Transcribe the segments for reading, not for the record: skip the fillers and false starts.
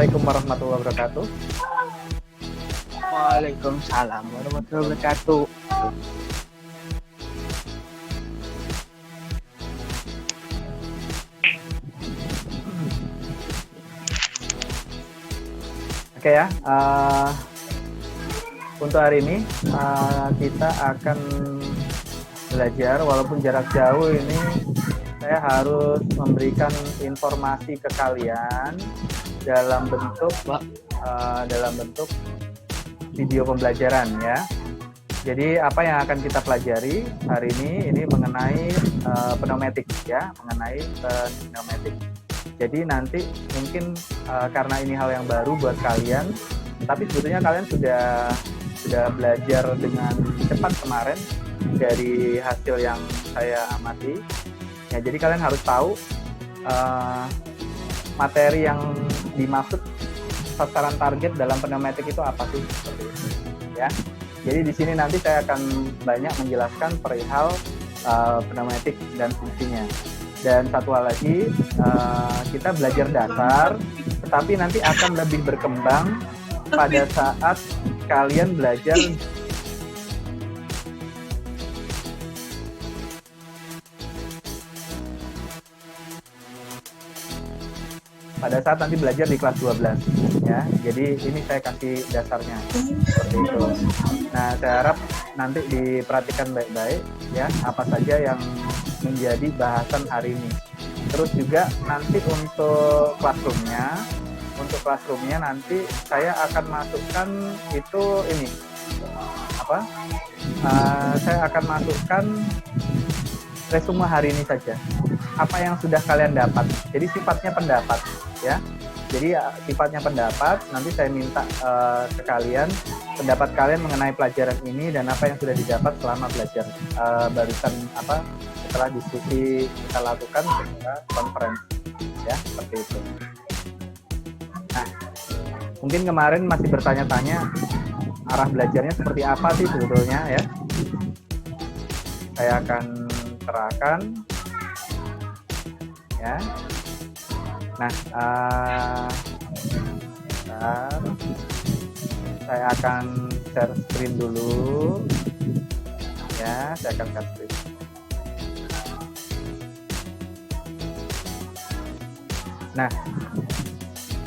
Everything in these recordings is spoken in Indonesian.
Assalamualaikum warahmatullahi wabarakatuh. Waalaikumsalam warahmatullahi wabarakatuh. Oke ya, untuk hari ini kita akan belajar, walaupun jarak jauh ini saya harus memberikan informasi ke kalian dalam bentuk video pembelajaran ya. Jadi apa yang akan kita pelajari hari ini mengenai pneumatik ya, mengenai pneumatik. Jadi nanti mungkin karena ini hal yang baru buat kalian, tapi sebetulnya kalian sudah belajar dengan cepat kemarin dari hasil yang saya amati. Ya, jadi kalian harus tahu materi yang dimaksud sasaran target dalam pneumatik itu apa sih, seperti itu ya. Jadi di sini nanti saya akan banyak menjelaskan perihal pneumatik dan fungsinya. Dan satu hal lagi, kita belajar dasar, tetapi nanti akan lebih berkembang pada saat kalian belajar nanti belajar di kelas 12 ya. Jadi ini saya kasih dasarnya seperti itu. Nah, saya harap nanti diperhatikan baik-baik ya, apa saja yang menjadi bahasan hari ini. Terus juga nanti untuk classroomnya nanti saya akan masukkan itu ini saya akan masukkan resume hari ini saja, apa yang sudah kalian dapat. Jadi sifatnya pendapat ya. Jadi sifatnya pendapat, nanti saya minta ke kalian pendapat kalian mengenai pelajaran ini dan apa yang sudah didapat selama belajar barusan setelah diskusi kita lakukan ketika konferensi ya, seperti itu. Nah, mungkin kemarin masih bertanya-tanya arah belajarnya seperti apa sih sebetulnya ya. Saya akan terangkan ya. Nah, saya akan share screen dulu ya. Saya akan share screen. Nah,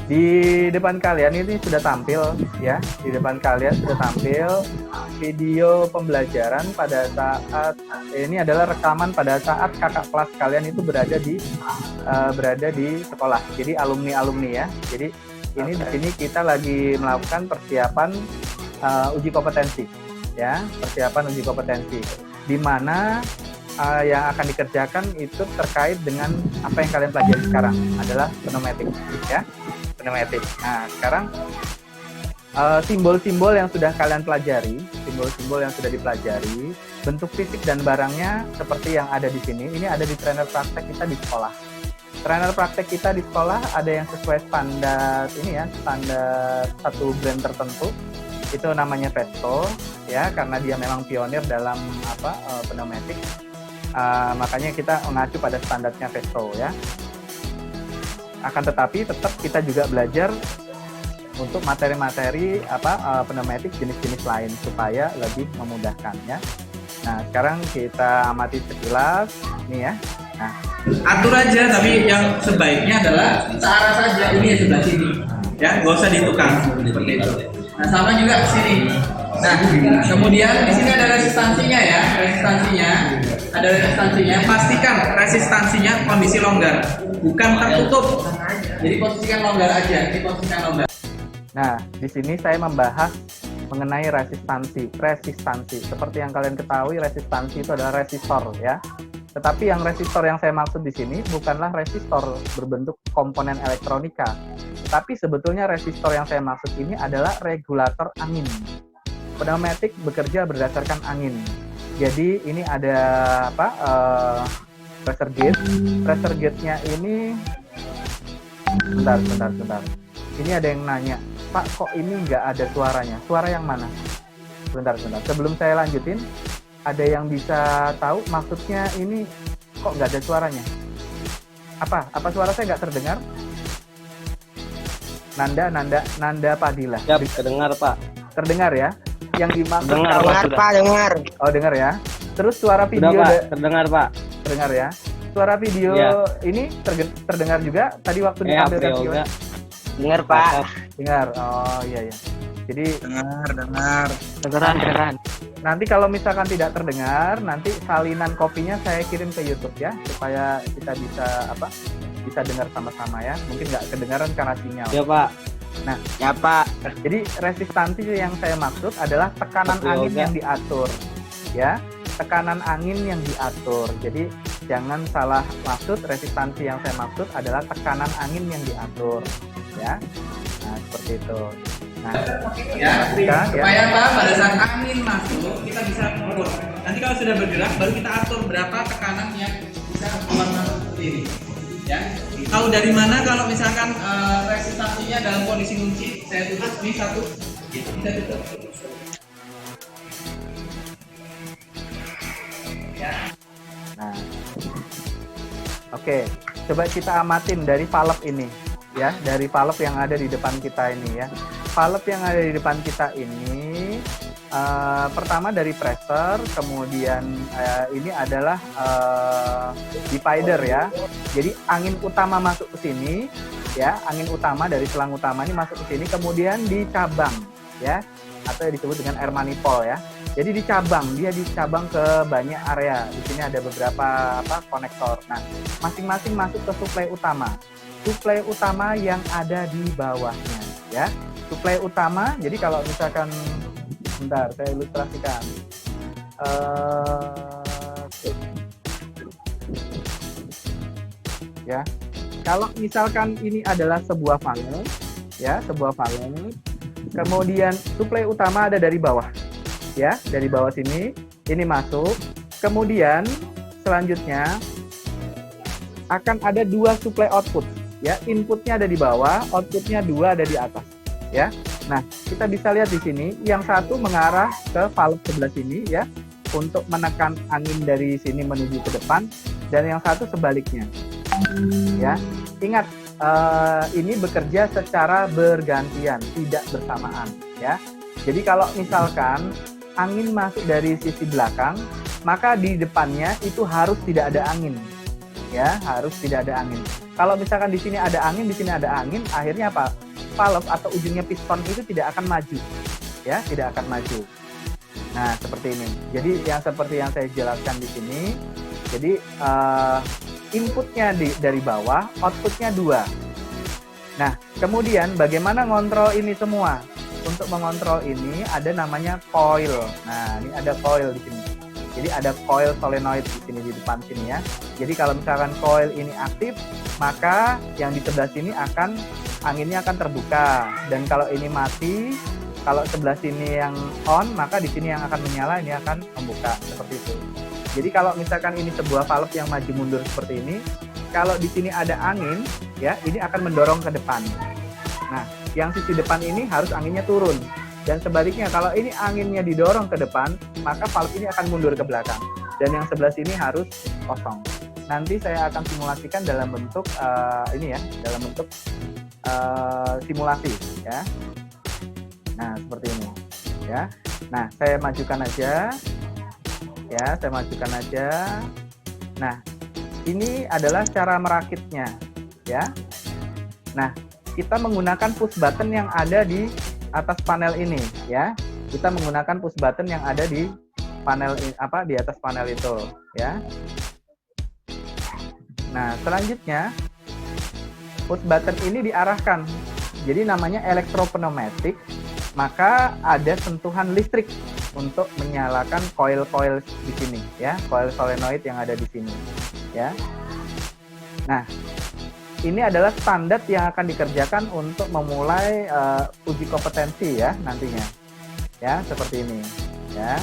di depan kalian ini sudah tampil ya. Di depan kalian sudah tampil video pembelajaran pada saat ini adalah rekaman pada saat kakak kelas kalian itu berada di sekolah. Jadi alumni ya. Jadi ini di sini kita lagi melakukan persiapan uji kompetensi ya, persiapan uji kompetensi. Di mana yang akan dikerjakan itu terkait dengan apa yang kalian pelajari sekarang adalah pneumatik ya, pneumatik. Nah, sekarang simbol-simbol yang sudah kalian pelajari, simbol-simbol yang sudah dipelajari, bentuk fisik dan barangnya seperti yang ada di sini. Ini ada di trainer praktek kita di sekolah. Trainer praktek kita di sekolah ada yang sesuai standar ini ya, standar satu brand tertentu. Itu namanya Vesto ya, karena dia memang pionir dalam pneumatik. Makanya kita mengacu pada standarnya Vesto ya. Akan tetapi tetap kita juga belajar untuk materi-materi pneumatik jenis-jenis lain supaya lebih memudahkan ya. Nah, sekarang kita amati sekilas nih ya. Nah, atur aja, tapi yang sebaiknya adalah searah saja, ini ya sebelah sini ya, nggak usah ditukar seperti itu. Nah, sama juga ke sini. Nah, kemudian di sini ada resistansinya ya, ada resistansinya. Pastikan resistansinya kondisi longgar, bukan tertutup. Jadi posisikan longgar aja, posisikan longgar. Nah, di sini saya membahas mengenai resistansi. Seperti yang kalian ketahui, resistansi itu adalah resistor ya. Tetapi yang resistor yang saya maksud di sini bukanlah resistor berbentuk komponen elektronika. Tapi sebetulnya resistor yang saya maksud ini adalah regulator angin. Pneumatik bekerja berdasarkan angin. Jadi ini ada pressure gauge. Pressure gauge-nya ini bentar. Ini ada yang nanya, Pak, kok ini nggak ada suaranya? Suara yang mana? Bentar. Sebelum saya lanjutin, ada yang bisa tahu maksudnya ini kok nggak ada suaranya? Apa suara saya nggak terdengar? Nanda Padilla. Siap, kedengar Pak. Terdengar ya? Yang dimaksud Dengar, kalau- Pak. Dengar Pak, dengar. Oh, dengar ya. Terus suara Sudah video Pak, terdengar Pak. terdengar ya. Suara video Iya. ini terdengar juga tadi waktu Ya, ditampilkan Yoga. juga. Dengar Pak. Dengar. Oh, iya ya. Jadi Dengar. Kedengeran. nanti kalau misalkan tidak terdengar, nanti salinan kopinya saya kirim ke YouTube ya, supaya kita bisa dengar sama-sama ya. Mungkin nggak kedengaran karena sinyal. Ya Pak. Ya Pak. Jadi resistansi yang saya maksud adalah tekanan Kopi angin yoga. yang diatur, ya. Tekanan angin yang diatur. Jadi jangan salah maksud, resistansi yang saya maksud adalah tekanan angin yang diatur, ya. Nah, seperti itu. Nah, Ya, ya. supaya apa? Pada saat angin masuk, kita bisa ukur. Nanti kalau sudah bergerak, baru kita atur berapa tekanan yang bisa keluar masuk seperti ini. Ya, tahu dari mana kalau misalkan resistansinya dalam kondisi kunci? Saya tutup ini satu, bisa tutup. Ya. Nah, oke, coba kita amatin dari valve ini, ya, dari valve yang ada di depan kita ini ya. Valve yang ada di depan kita ini, pertama dari pressure, kemudian ini adalah divider ya. Jadi angin utama masuk ke sini, ya, angin utama dari selang utama ini masuk ke sini, kemudian dicabang, ya, atau disebut dengan air manifold ya. Jadi dia dicabang ke banyak area. Di sini ada beberapa konektor. Nah, masing-masing masuk ke suplai utama. Suplai utama yang ada di bawahnya, ya. Suplai utama. Jadi kalau misalkan, bentar, saya ilustrasikan. Oke. Ya, kalau misalkan ini adalah sebuah valve, ya, sebuah valve. Kemudian suplai utama ada dari bawah. Ya, dari bawah sini ini masuk. Kemudian selanjutnya akan ada dua supply output, ya. Inputnya ada di bawah, outputnya dua ada di atas, ya. Nah, kita bisa lihat di sini yang satu mengarah ke valve sebelah sini, ya, untuk menekan angin dari sini menuju ke depan, dan yang satu sebaliknya, ya. Ingat, ini bekerja secara bergantian, tidak bersamaan, ya. Jadi kalau misalkan angin masuk dari sisi belakang, maka di depannya itu harus tidak ada angin, ya, harus tidak ada angin. Kalau misalkan di sini ada angin, di sini ada angin, akhirnya apa? Valve atau ujungnya piston itu tidak akan maju, ya, tidak akan maju. Nah, seperti ini. Jadi yang seperti yang saya jelaskan di sini. Jadi inputnya dari bawah, outputnya dua. Nah, kemudian bagaimana ngontrol ini semua? Untuk mengontrol ini ada namanya coil. Nah, ini ada coil di sini. Jadi ada coil solenoid di sini di depan sini ya. Jadi kalau misalkan coil ini aktif, maka yang di sebelah sini anginnya akan terbuka. Dan kalau ini mati, kalau sebelah sini yang on, maka di sini yang akan menyala, ini akan membuka seperti itu. Jadi kalau misalkan ini sebuah valve yang maju mundur seperti ini, kalau di sini ada angin, ya, ini akan mendorong ke depan. Nah, yang sisi depan ini harus anginnya turun. Dan sebaliknya, kalau ini anginnya didorong ke depan, maka valve ini akan mundur ke belakang. Dan yang sebelah sini harus kosong. Nanti saya akan simulasikan dalam bentuk dalam bentuk simulasi, ya. Nah, seperti ini, ya. Nah, saya majukan aja, ya, saya majukan aja. Nah, ini adalah cara merakitnya, ya. Nah, kita menggunakan push button yang ada di atas panel ini, ya. Kita menggunakan push button yang ada di panel di atas panel itu, ya. Nah, selanjutnya push button ini diarahkan. Jadi namanya elektropneumatik, maka ada sentuhan listrik untuk menyalakan coil-coil di sini, ya, coil solenoid yang ada di sini, ya. Nah, ini adalah standar yang akan dikerjakan untuk memulai uji kompetensi ya nantinya, ya, seperti ini, ya.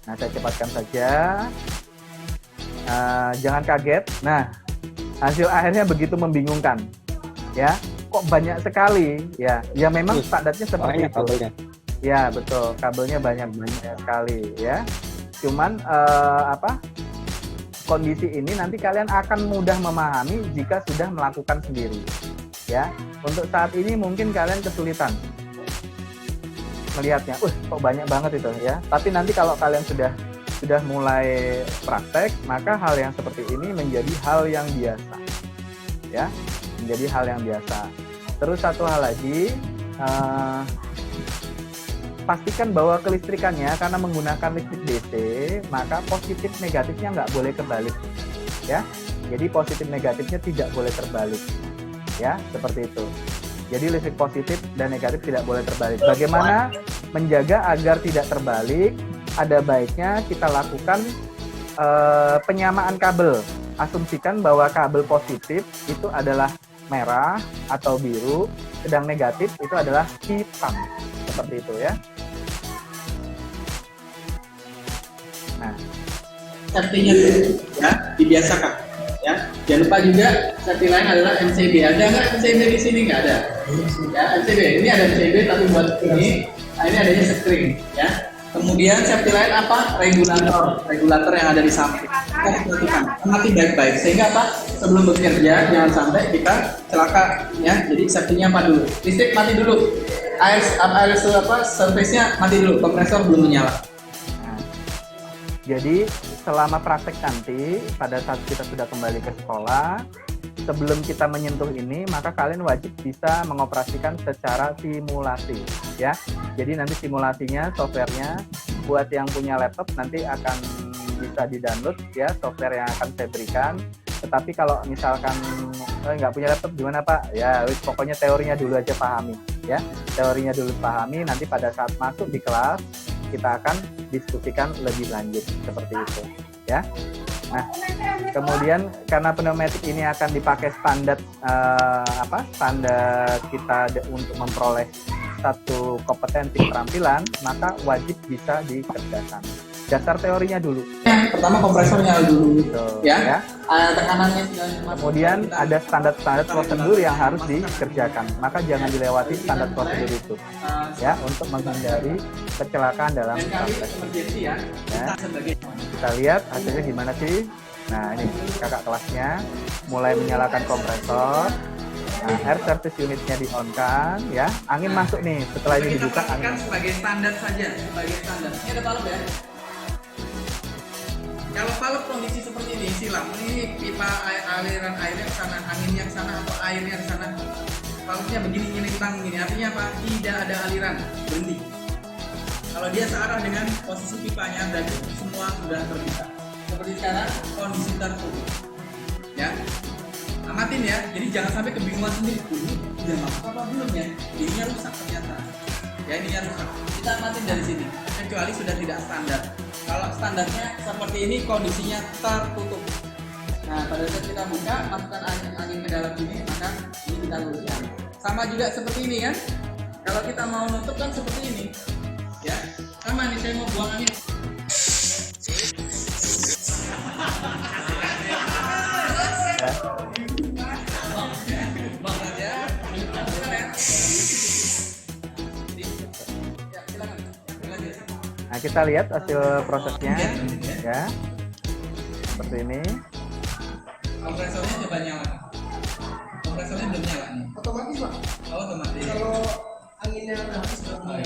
Nah, saya cepatkan saja, jangan kaget. Nah, hasil akhirnya begitu membingungkan, ya. Kok banyak sekali, ya. Ya memang standarnya seperti itu. Kabelnya. Ya, betul, kabelnya banyak sekali, ya. Cuman kondisi ini nanti kalian akan mudah memahami jika sudah melakukan sendiri, Ya, untuk saat ini mungkin kalian kesulitan melihatnya. Kok banyak banget itu ya. Tapi nanti kalau kalian sudah mulai praktek, maka hal yang seperti ini menjadi hal yang biasa. Ya, menjadi hal yang biasa. Terus satu hal lagi, pastikan bahwa kelistrikannya karena menggunakan listrik DC, maka positif negatifnya nggak boleh terbalik. Ya, jadi positif negatifnya tidak boleh terbalik. Ya, seperti itu. Jadi listrik positif dan negatif tidak boleh terbalik. Bagaimana menjaga agar tidak terbalik? Ada baiknya kita lakukan penyamaan kabel. Asumsikan bahwa kabel positif itu adalah merah atau biru, sedang negatif itu adalah hitam. Seperti itu ya. Nah, safety-nya dulu ya, dibiasakan ya. Jangan lupa juga safety lain adalah MCB. Ada nggak MCB di sini? Nggak ada. Ya, MCB ini ada MCB tapi buat ini, ini adanya screen ya. Kemudian safety lain apa? Regulator yang ada di samping. Kita lakukan, amati baik-baik sehingga apa? Sebelum bekerja jangan sampai kita celaka ya. Jadi safety-nya apa dulu? Listrik mati dulu. Air surface-nya mati dulu. Kompresor belum menyala. Jadi selama praktek nanti pada saat kita sudah kembali ke sekolah, sebelum kita menyentuh ini, maka kalian wajib bisa mengoperasikan secara simulasi ya. Jadi nanti simulasinya, softwarenya buat yang punya laptop nanti akan bisa di-download ya, software yang akan saya berikan. Tetapi kalau misalkan nggak punya laptop gimana Pak? Ya pokoknya teorinya dulu aja pahami ya. Teorinya dulu pahami, nanti pada saat masuk di kelas kita akan diskusikan lebih lanjut seperti itu ya. Nah, kemudian karena pneumatik ini akan dipakai standar standar kita untuk memperoleh satu kompetensi keterampilan, maka wajib bisa dikerjakan. Dasar teorinya dulu. Pertama kompresornya dulu Gitu, ya. Tekanannya kemudian ada standar-standar prosedur yang harus dikerjakan, maka jangan dilewati standar prosedur itu ya, untuk menghindari kecelakaan dalam praktek. ya. Kita lihat hasilnya gimana sih. Nah, ini kakak kelasnya mulai menyalakan kompresor. Nah, air service unitnya di on kan ya, angin masuk nih. Setelah ini dibuka, angin masuk. Sebagai standar saja, sebagai standar. Ini ada valve ya. Kalau valve kondisi seperti ini silam, ini pipa aliran airnya ke sana, anginnya ke sana atau airnya ke sana. Valve-nya begini nyelintang begini, artinya apa? Tidak ada aliran, berhenti. Kalau dia searah dengan posisi pipanya, berarti semua sudah terbuka. Seperti sekarang kondisi tertutup. Ya, amatin ya. Jadi jangan sampai kebingungan sendiri. Ini udah masuk apa belum ya? Ininya rusak ternyata. Ya ininya rusak. Kita amatin dari sini. Kecuali sudah tidak standar. Kalau standarnya seperti ini kondisinya tertutup. Nah pada saat kita buka, masukkan angin ke dalam sini, maka ini kita luruskan. Sama juga seperti ini kan? Kalau kita mau nutup kan seperti ini. Ya, sama nih saya mau buang angin. Nah, kita lihat hasil prosesnya ya. Seperti ini. Kompresornya coba nyala. Kompresornya belum nyala nih. Otomatis Pak. Oh, otomatis. Kalau anginnya habis berapa?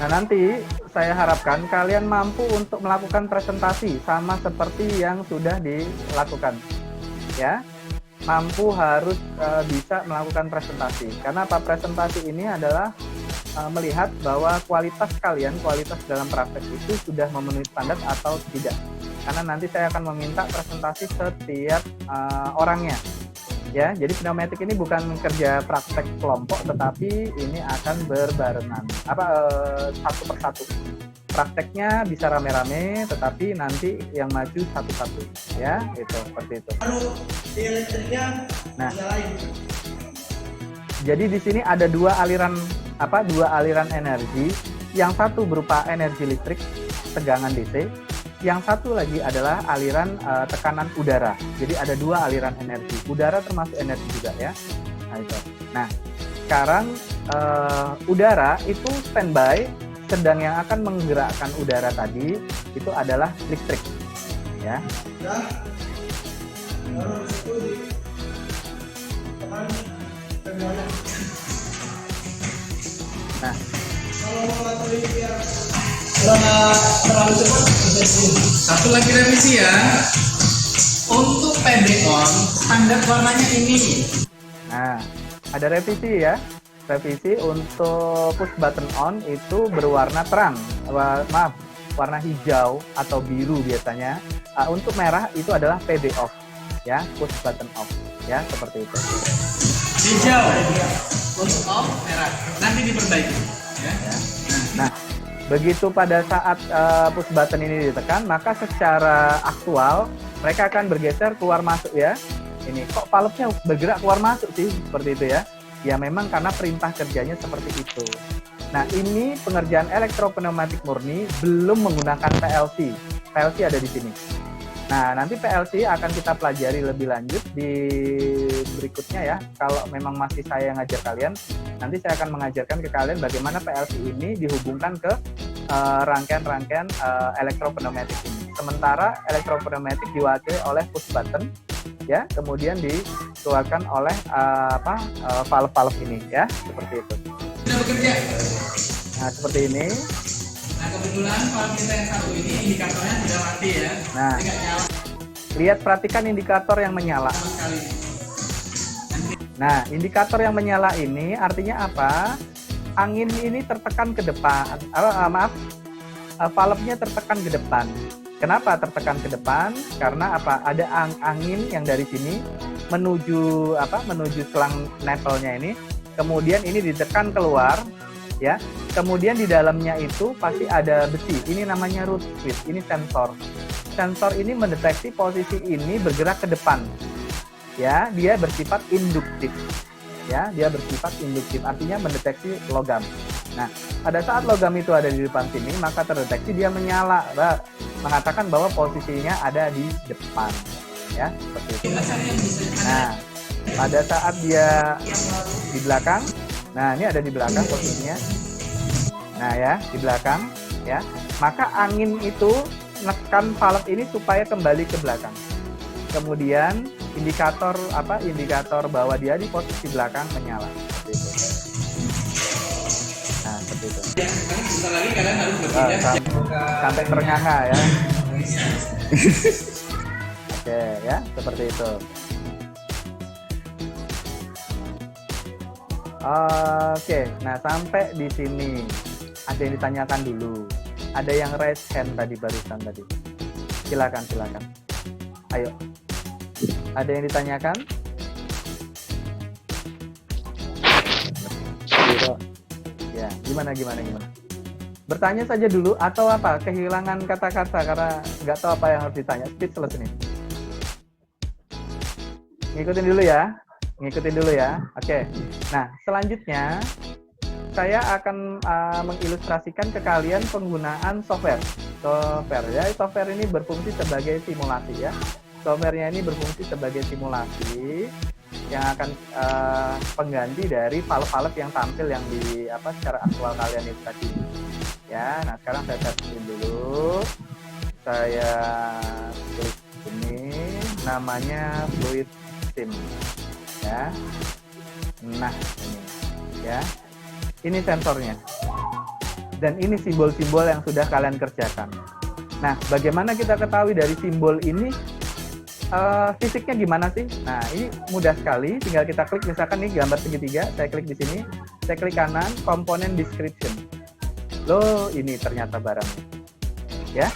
Nah, nanti saya harapkan kalian mampu untuk melakukan presentasi sama seperti yang sudah dilakukan. Ya. Mampu harus bisa melakukan presentasi. Karena apa? Presentasi ini adalah melihat bahwa kualitas kalian, kualitas dalam praktek itu sudah memenuhi standar atau tidak. Karena nanti saya akan meminta presentasi setiap orangnya. Ya, jadi pneumatik ini bukan kerja praktek kelompok, tetapi ini akan berbarengan. Satu persatu. Prakteknya bisa rame-rame, tetapi nanti yang maju satu-satu. Ya, itu seperti itu. Nah, jadi di sini ada dua aliran energi. Yang satu berupa energi listrik, tegangan DC. Yang satu lagi adalah aliran tekanan udara. Jadi ada dua aliran energi. Udara termasuk energi juga ya. Nah, itu. Nah, sekarang udara itu standby, sedang yang akan menggerakkan udara tadi itu adalah listrik, ya. Nah, satu lagi revisi ya. Untuk PD on standar warnanya ini. nah, ada revisi ya. Revisi untuk push button on itu berwarna terang, maaf, warna hijau atau biru biasanya. Untuk merah itu adalah PD off, ya, push button off, ya, seperti itu. Hijau, push off, merah. Nanti diperbaiki. Ya. Nah, begitu pada saat push button ini ditekan, maka secara aktual mereka akan bergeser keluar masuk ya. Ini kok valve-nya bergerak keluar masuk sih, seperti itu ya. Ya memang karena perintah kerjanya seperti itu. Nah, ini pengerjaan elektropneumatik murni belum menggunakan PLC. PLC ada di sini. Nah, nanti PLC akan kita pelajari lebih lanjut di berikutnya ya. Kalau memang masih saya yang ngajar kalian, nanti saya akan mengajarkan ke kalian bagaimana PLC ini dihubungkan ke rangkaian-rangkaian elektropneumatik ini. Sementara elektropneumatik diwakili oleh push button, ya, kemudian dikeluarkan oleh valve-valve ini, ya, seperti itu. Sudah bekerja. Nah, seperti ini. Nah, kebetulan valve kita yang satu ini indikatornya sudah mati ya. Nah, Jadi nggak nyala lihat, perhatikan indikator yang menyala. sama sekali. Nah, indikator yang menyala ini artinya apa? Angin ini tertekan ke depan. Valve-nya tertekan ke depan. Kenapa tertekan ke depan? Karena apa? Ada angin yang dari sini menuju selang nipple-nya ini. Kemudian ini ditekan keluar, ya. Kemudian di dalamnya itu pasti ada besi. Ini namanya root switch. Ini sensor. Sensor ini mendeteksi posisi ini bergerak ke depan. Ya, dia bersifat induktif. Ya, dia bersifat induktif. Artinya mendeteksi logam. Nah, pada saat logam itu ada di depan sini, maka terdeteksi dia menyala, mengatakan bahwa posisinya ada di depan. Ya, seperti itu. Nah, pada saat dia di belakang, nah ini ada di belakang posisinya. Nah ya, di belakang, ya. Maka angin itu menekan valve ini supaya kembali ke belakang. Kemudian indikator bahwa dia di posisi belakang menyala. Seperti itu. Nah, seperti itu. Ya, kan sebentar lagi kalian harus berpindah. Sampai ternganga ya. Oke ya, seperti itu. Oke, nah sampai di sini ada yang ditanyakan dulu. Ada yang raise hand tadi barusan tadi. Silakan. Ayo. Ada yang ditanyakan? Ya, gimana? Bertanya saja dulu atau apa? Kehilangan kata-kata karena nggak tahu apa yang harus ditanya. Speechless nih. Ngikutin dulu ya. Oke. Nah, selanjutnya saya akan mengilustrasikan ke kalian penggunaan software. Software ini berfungsi sebagai simulasi ya. Softwarenya ini berfungsi sebagai simulasi yang akan pengganti dari valve-valve yang tampil yang di secara aktual kalian itu tadi. Ya, nah sekarang saya searching dulu. Saya klik ini, namanya Fluid Sim. Ya. Nah, ini ya. Ini sensornya. Dan ini simbol-simbol yang sudah kalian kerjakan. Nah, bagaimana kita ketahui dari simbol ini fisiknya gimana sih? Nah, ini mudah sekali. Tinggal kita klik, misalkan nih gambar segitiga. Saya klik di sini. Saya klik kanan, komponen description. Loh, ini ternyata barangnya. Ya,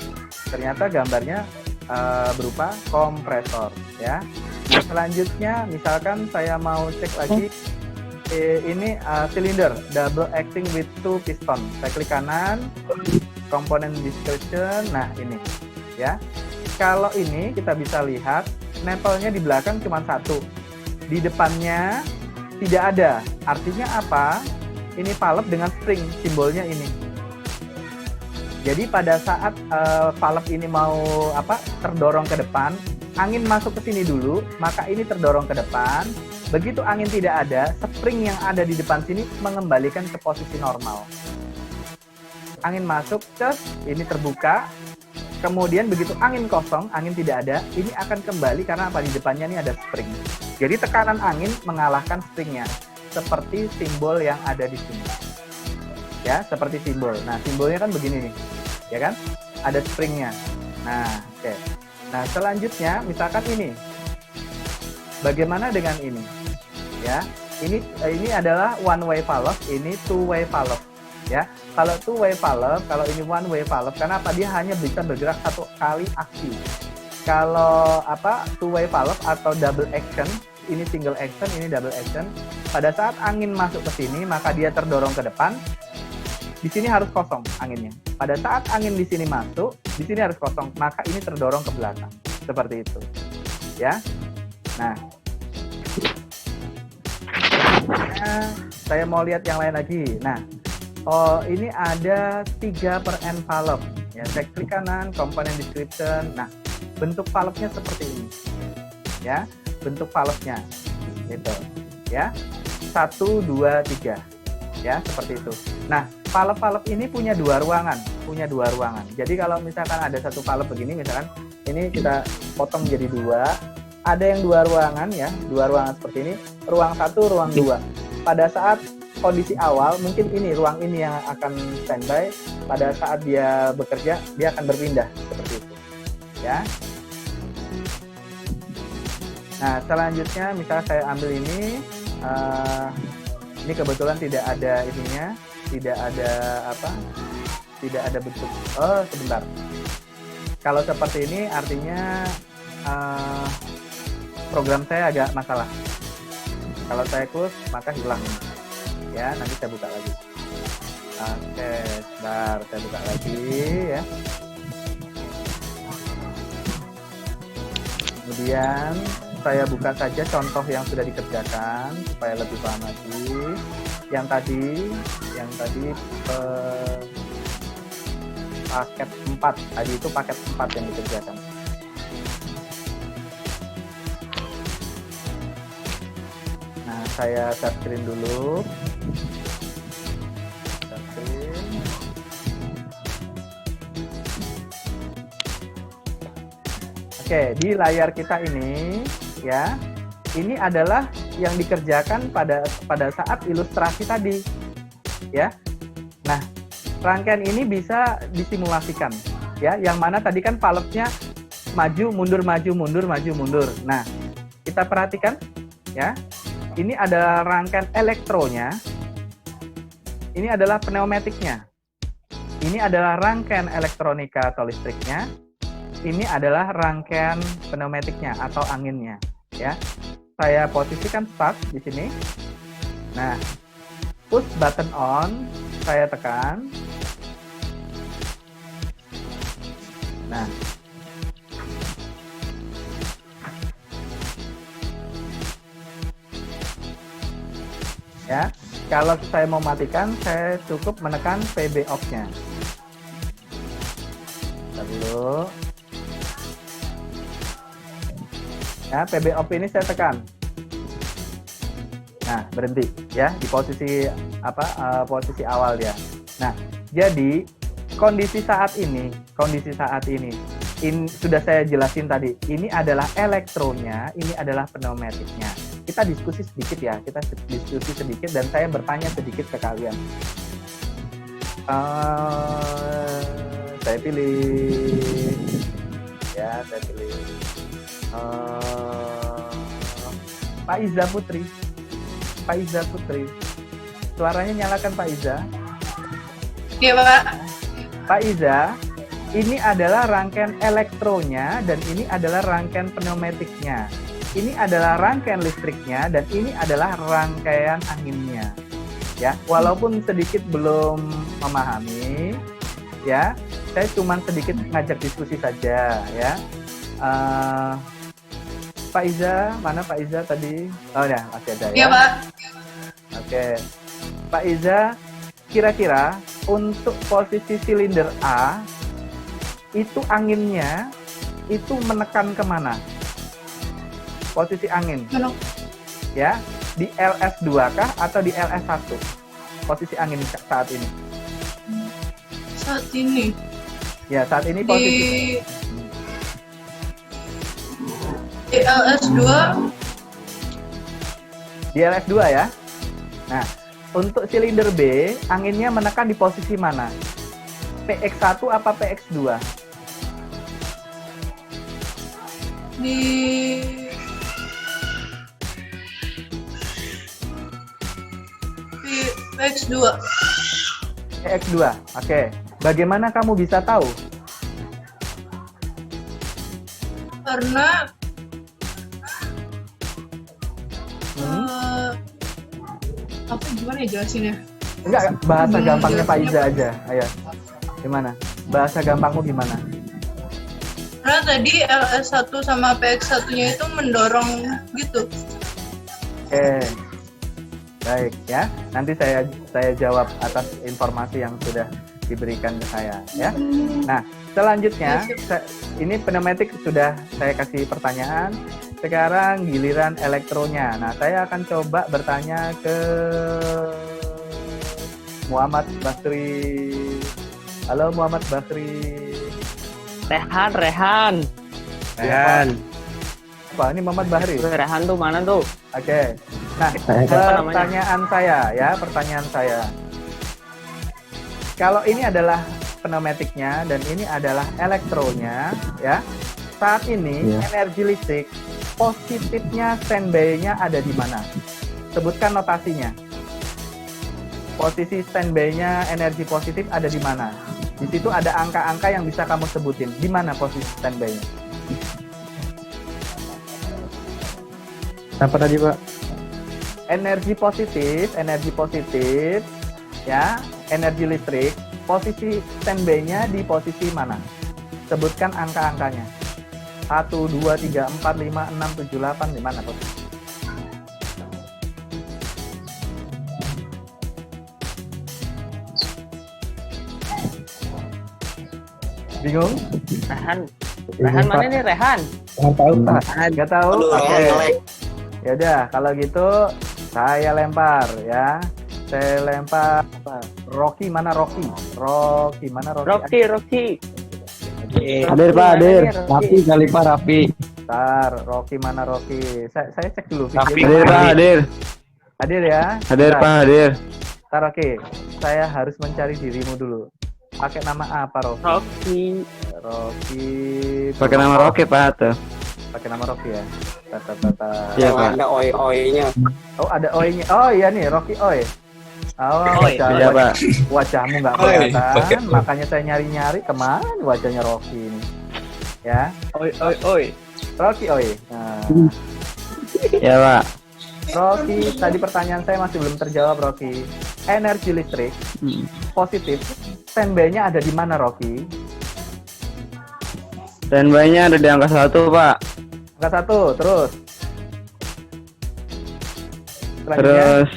ternyata gambarnya berupa kompresor. Ya. Selanjutnya, misalkan saya mau cek lagi. Ini silinder double acting with 2 piston. Saya klik kanan, komponen description. Nah, ini ya. Kalau ini kita bisa lihat nempelnya di belakang cuma satu, di depannya tidak ada. Artinya apa? Ini valve dengan spring, simbolnya ini. Jadi pada saat valve ini mau terdorong ke depan, angin masuk ke sini dulu, maka ini terdorong ke depan. Begitu angin tidak ada, spring yang ada di depan sini mengembalikan ke posisi normal. Angin masuk, ini terbuka. Kemudian begitu angin kosong, angin tidak ada, ini akan kembali karena apa? Di depannya ini ada spring. Jadi tekanan angin mengalahkan springnya, seperti simbol yang ada di sini. Ya, seperti simbol. Nah, simbolnya kan begini nih, ya kan? Ada springnya. Nah, oke. Nah, selanjutnya misalkan ini. Bagaimana dengan ini? Ya, ini adalah one way valve, ini two way valve. Ya, kalau two way valve, kalau ini one way valve, karena apa? Dia hanya bisa bergerak satu kali aksi. Kalau two way valve atau double action, ini single action, ini double action. Pada saat angin masuk ke sini, maka dia terdorong ke depan. Di sini harus kosong anginnya. Pada saat angin di sini masuk, di sini harus kosong, maka ini terdorong ke belakang. Seperti itu. Ya. Nah, saya mau lihat yang lain lagi. Nah, ini ada 3/n valve. Ya, saya klik kanan, component description. Nah, bentuk valve-nya seperti ini. Ya, bentuk valve-nya. Gitu. Ya. 1, 2, 3. Ya, seperti itu. Nah, valve-valve ini punya dua ruangan. Jadi kalau misalkan ada satu valve begini, misalkan ini kita potong jadi dua. Ada yang dua ruangan ya, dua ruangan seperti ini. Ruang 1, ruang 2. Pada saat kondisi awal, mungkin ini ruang ini yang akan standby. Pada saat dia bekerja, dia akan berpindah seperti itu. Ya. Nah, selanjutnya misalnya saya ambil ini kebetulan tidak ada ininya, tidak ada bentuk. Oh, sebentar. Kalau seperti ini artinya program saya agak masalah. Kalau saya close, maka hilang. Ya, nanti saya buka lagi. Oke, sebentar, saya buka lagi ya. Kemudian saya buka saja contoh yang sudah dikerjakan supaya lebih paham lagi. Yang tadi paket 4. Tadi itu paket 4 yang dikerjakan. Nah, saya share screen dulu. Oke, di layar kita ini ya, ini adalah yang dikerjakan pada saat ilustrasi tadi ya. Nah, rangkaian ini bisa disimulasikan ya, yang mana tadi kan valve-nya maju mundur. Nah, kita perhatikan ya, ini adalah rangkaian elektronya, ini adalah pneumatiknya, ini adalah rangkaian elektronika atau listriknya. Ini adalah rangkaian pneumatiknya atau anginnya, ya. Saya posisikan start di sini. Nah, push button on, saya tekan. Nah, ya. Kalau saya mau matikan, saya cukup menekan PB off-nya. Kita dulu. Ya, PB off ini saya tekan. Nah, berhenti ya di posisi posisi awal dia. Nah, jadi kondisi saat ini sudah saya jelasin tadi. Ini adalah elektronya, ini adalah pneumatiknya. Kita diskusi sedikit dan saya bertanya sedikit ke kalian. Saya pilih. Pak Iza Putri. Suaranya nyalakan Pak Iza. Iya, Pak. Pak Iza, ini adalah rangkaian elektronya dan ini adalah rangkaian pneumatiknya. Ini adalah rangkaian listriknya dan ini adalah rangkaian anginnya. Ya, walaupun sedikit belum memahami, ya, saya cuma sedikit ngajak diskusi saja, ya. Pak Iza, mana Pak Iza tadi? Oh ya, masih ada ya. Iya, Pak. Oke. Pak Iza, kira-kira untuk posisi silinder A, itu anginnya, itu menekan kemana? Posisi angin. Ya, di LS2 kah atau di LS1? Posisi angin saat ini. Saat ini. Ya, saat ini Di posisi di LS2 di LS2 ya. Nah, untuk silinder B, anginnya menekan di posisi mana? PX1 apa PX2? di PX2 PX2. Oke. Bagaimana kamu bisa tahu? karena apa gimana ya jelasinnya? Enggak, bahasa gampangnya Pak Iza aja. Ayo. Gimana? Bahasa gampangmu gimana? Karena tadi LS1 sama PX1-nya itu mendorong gitu. Oke. Baik ya. Nanti saya jawab atas informasi yang sudah diberikan ke saya ya. Nah, selanjutnya ini pneumatik sudah saya kasih pertanyaan. Sekarang giliran elektronya. Nah, saya akan coba bertanya ke Muhammad Basri. Halo Muhammad Basri. Rehan. Apa? Ini Muhammad Bahri. Rehan tuh mana tuh? Oke. Nah, Apa namanya? pertanyaan saya. Kalau ini adalah pneumatiknya dan ini adalah elektronya, ya. Saat ini energi listrik positifnya standby-nya ada di mana? Sebutkan notasinya. Posisi standby-nya energi positif ada di mana? Di situ ada angka-angka yang bisa kamu sebutin. Di mana posisi standby-nya? Apa tadi Pak? Energi positif, ya, energi listrik, posisi standby-nya di posisi mana? Sebutkan angka-angkanya. 1, 2, 3, 4, 5, 6, 7, 8, di mana posisi? Bingung? Rehan mana nih Rehan? Nggak tahu Pak. Nggak tahu? Oke. Ya udah, kalau gitu saya lempar ya. Saya lempar Rocky mana Rocky? Rocky mana Rocky? Rocky. Hadir Pak, hadir. Rapi kali Pak, Rapi. Bentar, Rocky mana Rocky? Saya cek dulu Hadir Pak, hadir. Hadir ya. Hadir Bentar. Pak, hadir. Bentar, Rocky. Saya harus mencari dirimu dulu. Pakai nama apa Rocky? Rocky. Pakai nama Rocky Pak tuh. Pakai nama Rocky ya. Iya Pak. Ada oi-oinya. Oh, ada Oi-nya. Oh iya nih, Rocky Oi. Oh, Iya Pak. wajahmu nggak kelihatan, makanya saya nyari-nyari kemana wajahnya Rocky ini. Ya, Oi. Rocky Oi. Nah, Iya Pak. Rocky, tadi pertanyaan saya masih belum terjawab Rocky. Energi listrik positif, standby-nya ada di mana Rocky? Standby-nya ada di angka 1 Pak. Angka 1, terus. Selanjutnya, Terus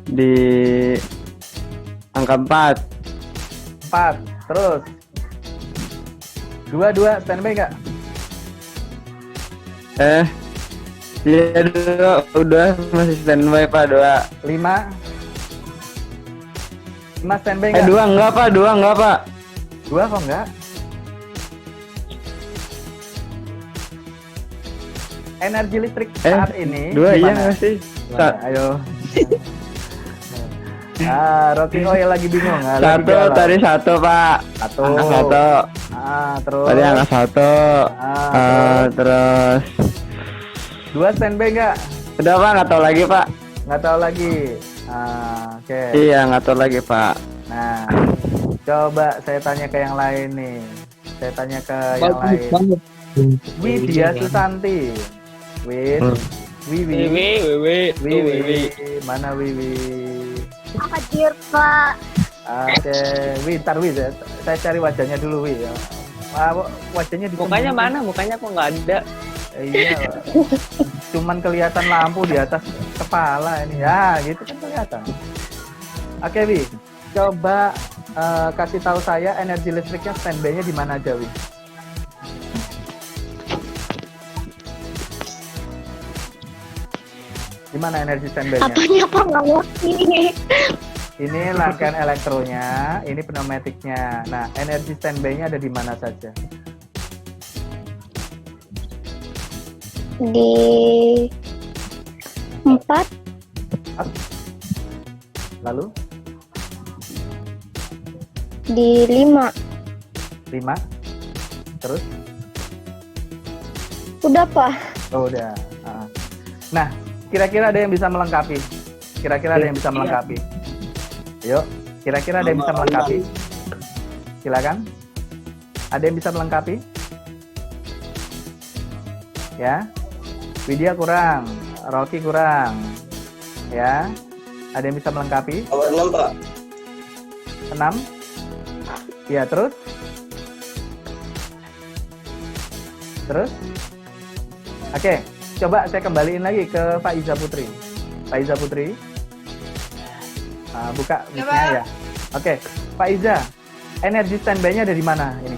di angka 4. 4, terus. 2 standby nggak? Iya udah masih standby Pak 2. 5 standby nggak? 2 enggak Pak, 2 enggak Pak. 2 kok enggak? Energi listrik saat ini 2 iya gimana? nggak sih? Gimana? Ayo. Rocky Oil lagi bingung. Lagi 1 galau. tadi 1 Pak. 1. Angka 1. Terus. Tadi angka 1. Terus 2 standby nggak? udah Pak, nggak tahu lagi Pak. Nggak tahu lagi. Oke. Iya nggak tahu lagi Pak. Nah, coba saya tanya ke yang lain nih. Saya tanya ke yang lain. Widya Susanti. Wiwi. Mana Wiwi? Hadir Pak. Oke, ntar saya cari wajahnya dulu Wi. Wajahnya di Mukanya mana? Mukanya kok nggak ada? Iya, cuman kelihatan lampu di atas kepala ini. Ya, gitu kan kelihatan. Oke Wi, coba kasih tahu saya energi listriknya standby-nya di mana aja Wi? Di mana energi standby-nya? Apanya Pak nggak ngerti? Ini rangkaian elektronya, ini pneumatiknya. Nah, energi standby-nya ada di mana saja? Di 4, Lalu di 5. 5. Terus? Udah, Pak. Oh, udah. Nah, kira-kira ada yang bisa melengkapi? Kira-kira ada yang bisa melengkapi? Yuk, kira-kira ada yang bisa melengkapi? Silakan. Ada yang bisa melengkapi? Ya. Widya kurang, Rocky kurang. Ya. Ada yang bisa melengkapi? Nomor 6, Pak. 6. Ya, terus? Terus? Oke, coba saya kembaliin lagi ke Pak Iza Putri. Pak Iza Putri. Buka Ya, mic-nya Pak. ya. Oke, Pak Iza. Energi standby-nya ada di mana ini?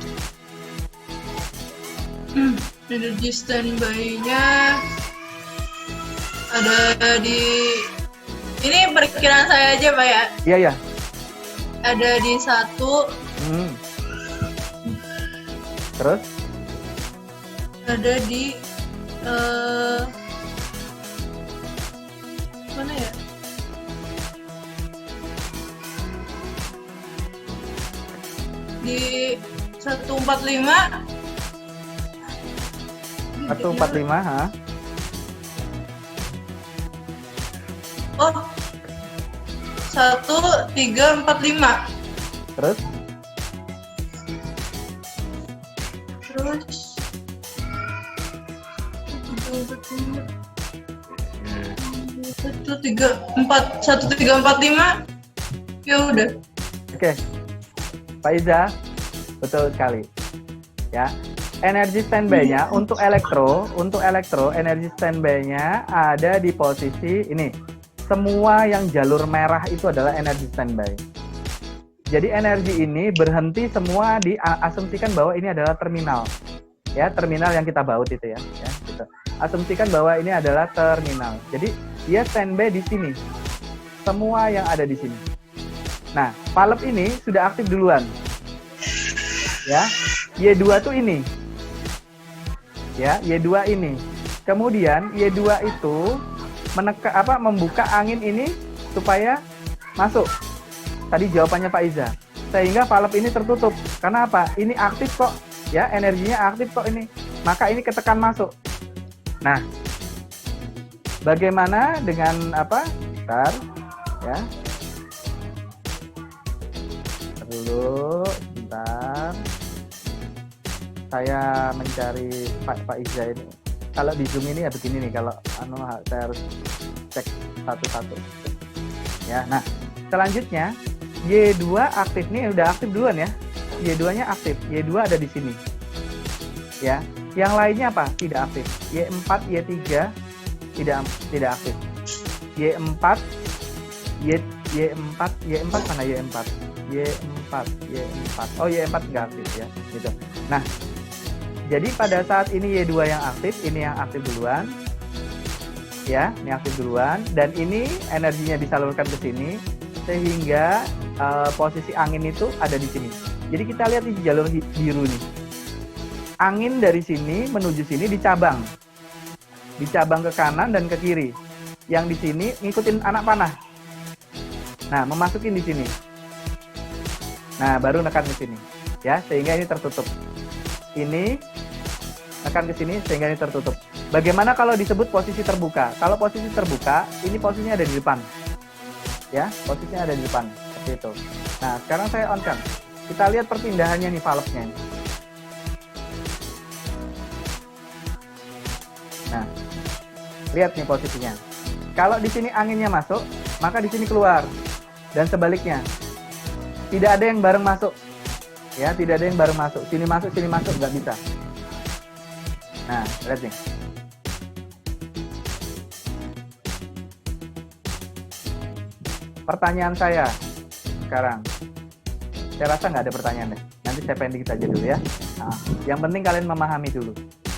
Energi standby-nya ada di, ini perkiraan saya aja Pak ya. Iya, ya. Ada di 1, Terus? ada di mana ya? Di 145. 145, ha? Oh, 1345. Terus? Terus 1345. Ya udah. Oke. Pak Iza, betul sekali. Ya. Energi standby-nya untuk elektro energi standby-nya ada di posisi ini. Semua yang jalur merah itu adalah energi standby. Jadi energi ini berhenti semua, diasumsikan bahwa ini adalah terminal. Ya, terminal yang kita baut itu ya, gitu. Asumsikan bahwa ini adalah terminal. Jadi dia standby di sini. Semua yang ada di sini. Nah, valve ini sudah aktif duluan. Ya, Y2 tuh ini. Ya, Y2 ini. Kemudian Y2 itu membuka angin ini supaya masuk. Tadi jawabannya Pak Iza. Sehingga valve ini tertutup. Karena apa? Ini aktif kok. Ya, energinya aktif kok ini. Maka ini ketekan masuk. Nah, bagaimana dengan apa? Bentar, ya. Dulu, sebentar. Saya mencari Pak Iza ini. Kalau di Zoom ini ya begini nih. Kalau saya harus cek satu-satu. Ya, nah selanjutnya Y2 aktif nih, udah aktif duluan ya. Y2-nya aktif. Y2 ada di sini. Ya. Yang lainnya apa? Tidak aktif. Y4, Y3 tidak aktif. Y4 mana Y4? Y4. Oh, Y4 nggak aktif ya. Gitu. Nah, jadi pada saat ini Y2 yang aktif, ini yang aktif duluan. Ya, ini aktif duluan dan ini energinya disalurkan ke sini sehingga posisi angin itu ada di sini. Jadi kita lihat di jalur biru nih. Angin dari sini menuju sini dicabang. Dicabang ke kanan dan ke kiri. Yang di sini ngikutin anak panah. Nah, memasukin di sini. Nah, baru nekan ke sini. Ya, sehingga ini tertutup. Ini nekan ke sini sehingga ini tertutup. Bagaimana kalau disebut posisi terbuka? Kalau posisi terbuka, ini posisinya ada di depan. Ya, posisinya ada di depan. Seperti itu. Nah, sekarang saya on-kan. Kita lihat perpindahannya nih valve-nya. Nah, lihat nih posisinya. Kalau di sini anginnya masuk, maka di sini keluar. Dan sebaliknya. Tidak ada yang bareng masuk. Ya, tidak ada yang bareng masuk. Sini masuk, nggak bisa. Nah, lihat nih. Pertanyaan saya sekarang. Saya rasa nggak ada pertanyaan deh. Nanti saya pending saja dulu ya. Nah, yang penting kalian memahami dulu.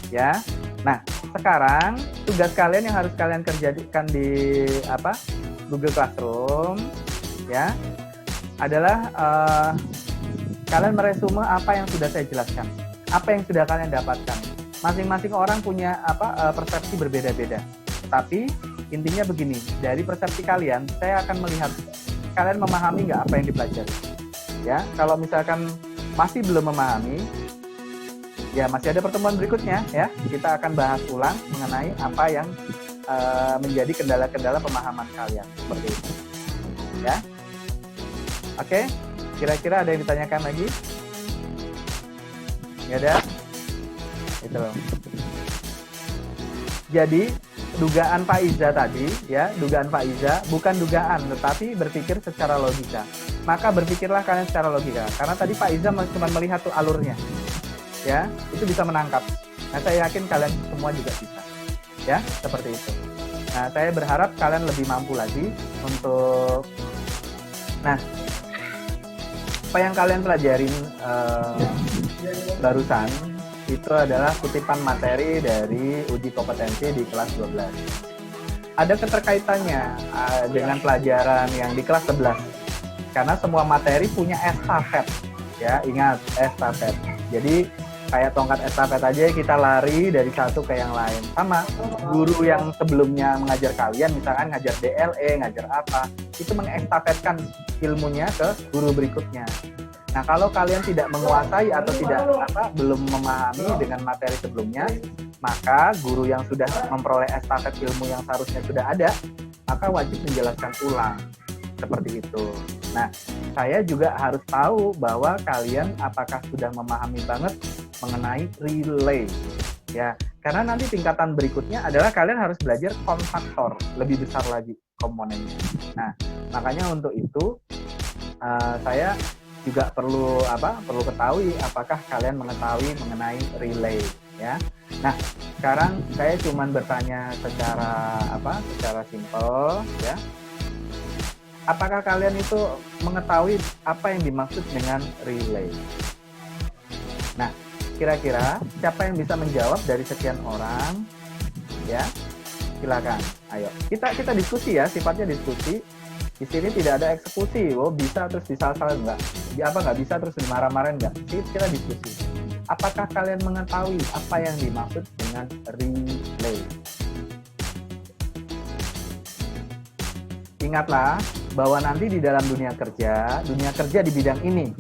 Ya. Nah, sekarang tugas kalian yang harus kalian kerjakan di Google Classroom. Ya. adalah kalian meresume apa yang sudah saya jelaskan, apa yang sudah kalian dapatkan. Masing-masing orang punya persepsi berbeda-beda. Tapi intinya begini, dari persepsi kalian, saya akan melihat kalian memahami nggak apa yang dipelajari. Ya, kalau misalkan masih belum memahami, ya masih ada pertemuan berikutnya ya. Kita akan bahas ulang mengenai apa yang menjadi kendala-kendala pemahaman kalian seperti itu. Ya, oke. Kira-kira ada yang ditanyakan lagi? Nggak ada? Itu. Jadi dugaan Pak Iza tadi, ya, dugaan Pak Iza bukan dugaan, tetapi berpikir secara logika. Maka berpikirlah kalian secara logika. Karena tadi Pak Iza cuma melihat tuh alurnya, ya, itu bisa menangkap. Nah, saya yakin kalian semua juga bisa, ya, seperti itu. Nah, saya berharap kalian lebih mampu lagi untuk, nah, apa yang kalian pelajarin barusan itu adalah kutipan materi dari uji kompetensi di kelas 12. Ada keterkaitannya dengan pelajaran yang di kelas 11. Karena semua materi punya estafet. Ya, ingat, estafet. Jadi, kayak tongkat estafet aja kita lari dari satu ke yang lain. Sama, guru yang sebelumnya mengajar kalian, misalkan ngajar DLE, ngajar apa, itu mengestafetkan ilmunya ke guru berikutnya. Nah, kalau kalian tidak menguasai atau belum memahami dengan materi sebelumnya, maka guru yang sudah memperoleh estafet ilmu yang seharusnya sudah ada, maka wajib menjelaskan ulang. Seperti itu. Nah, saya juga harus tahu bahwa kalian apakah sudah memahami banget mengenai relay. Ya, karena nanti tingkatan berikutnya adalah kalian harus belajar kontaktor, lebih besar lagi komponennya. Nah, makanya untuk itu saya juga perlu ketahui apakah kalian mengetahui mengenai relay, ya. Nah, sekarang saya cuma bertanya secara simpel, ya. Apakah kalian itu mengetahui apa yang dimaksud dengan relay? Nah, kira-kira siapa yang bisa menjawab dari sekian orang? Ya, silakan. Ayo, kita diskusi ya, sifatnya diskusi. Di sini tidak ada eksekusi, bisa terus disal-sal enggak? Nggak bisa terus dimarah-marahin enggak? Kita diskusi. Apakah kalian mengetahui apa yang dimaksud dengan relay? Ingatlah bahwa nanti di dalam dunia kerja di bidang ini,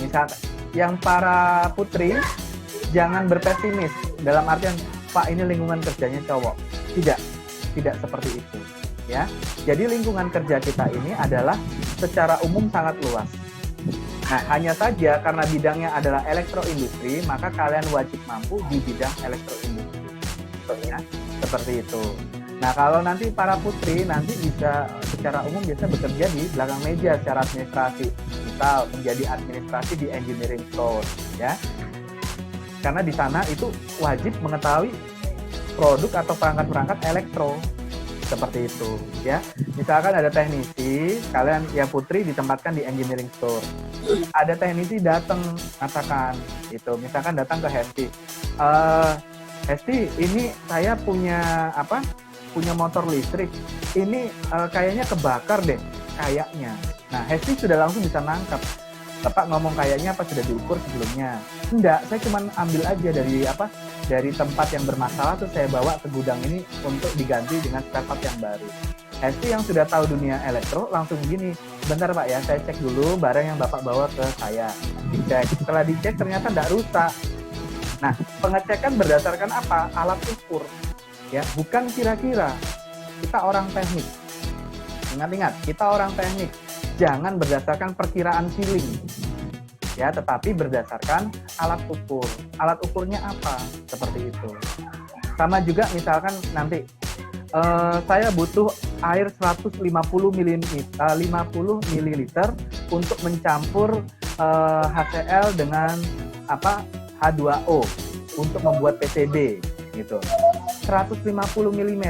misal yang para putri jangan berpesimis dalam artian Pak ini lingkungan kerjanya cowok. Tidak seperti itu. Ya, jadi lingkungan kerja kita ini adalah secara umum sangat luas. Nah, hanya saja karena bidangnya adalah elektroindustri, maka kalian wajib mampu di bidang elektroindustri. Ya, seperti itu. Nah, kalau nanti para putri nanti bisa secara umum biasa bekerja di belakang meja secara administrasi, misal menjadi administrasi di engineering store, ya. Karena di sana itu wajib mengetahui produk atau perangkat-perangkat elektro. Seperti itu, ya. Misalkan ada teknisi, kalian yang putri ditempatkan di engineering store. Ada teknisi datang, katakan itu, misalkan datang ke Hesti. Hesti, ini saya punya motor listrik. Ini kayaknya kebakar deh, kayaknya. Nah, Hesti sudah langsung bisa nangkap. Bapak ngomong kayaknya apa sudah diukur sebelumnya? Enggak, saya cuma ambil aja dari tempat yang bermasalah terus saya bawa ke gudang ini untuk diganti dengan spare part yang baru. Hesti yang sudah tahu dunia elektro langsung gini, bentar Pak ya, saya cek dulu barang yang Bapak bawa ke saya. Dicek, setelah dicek ternyata tidak rusak. Nah, pengecekan berdasarkan apa? Alat ukur. Ya, bukan kira-kira. Kita orang teknik. Ingat-ingat, kita orang teknik. Jangan berdasarkan perkiraan feeling, ya, tetapi berdasarkan alat ukur. Alat ukurnya apa? Seperti itu. Sama juga misalkan nanti saya butuh air 150 ml untuk mencampur HCl dengan H2O untuk membuat PCB gitu. 150 mm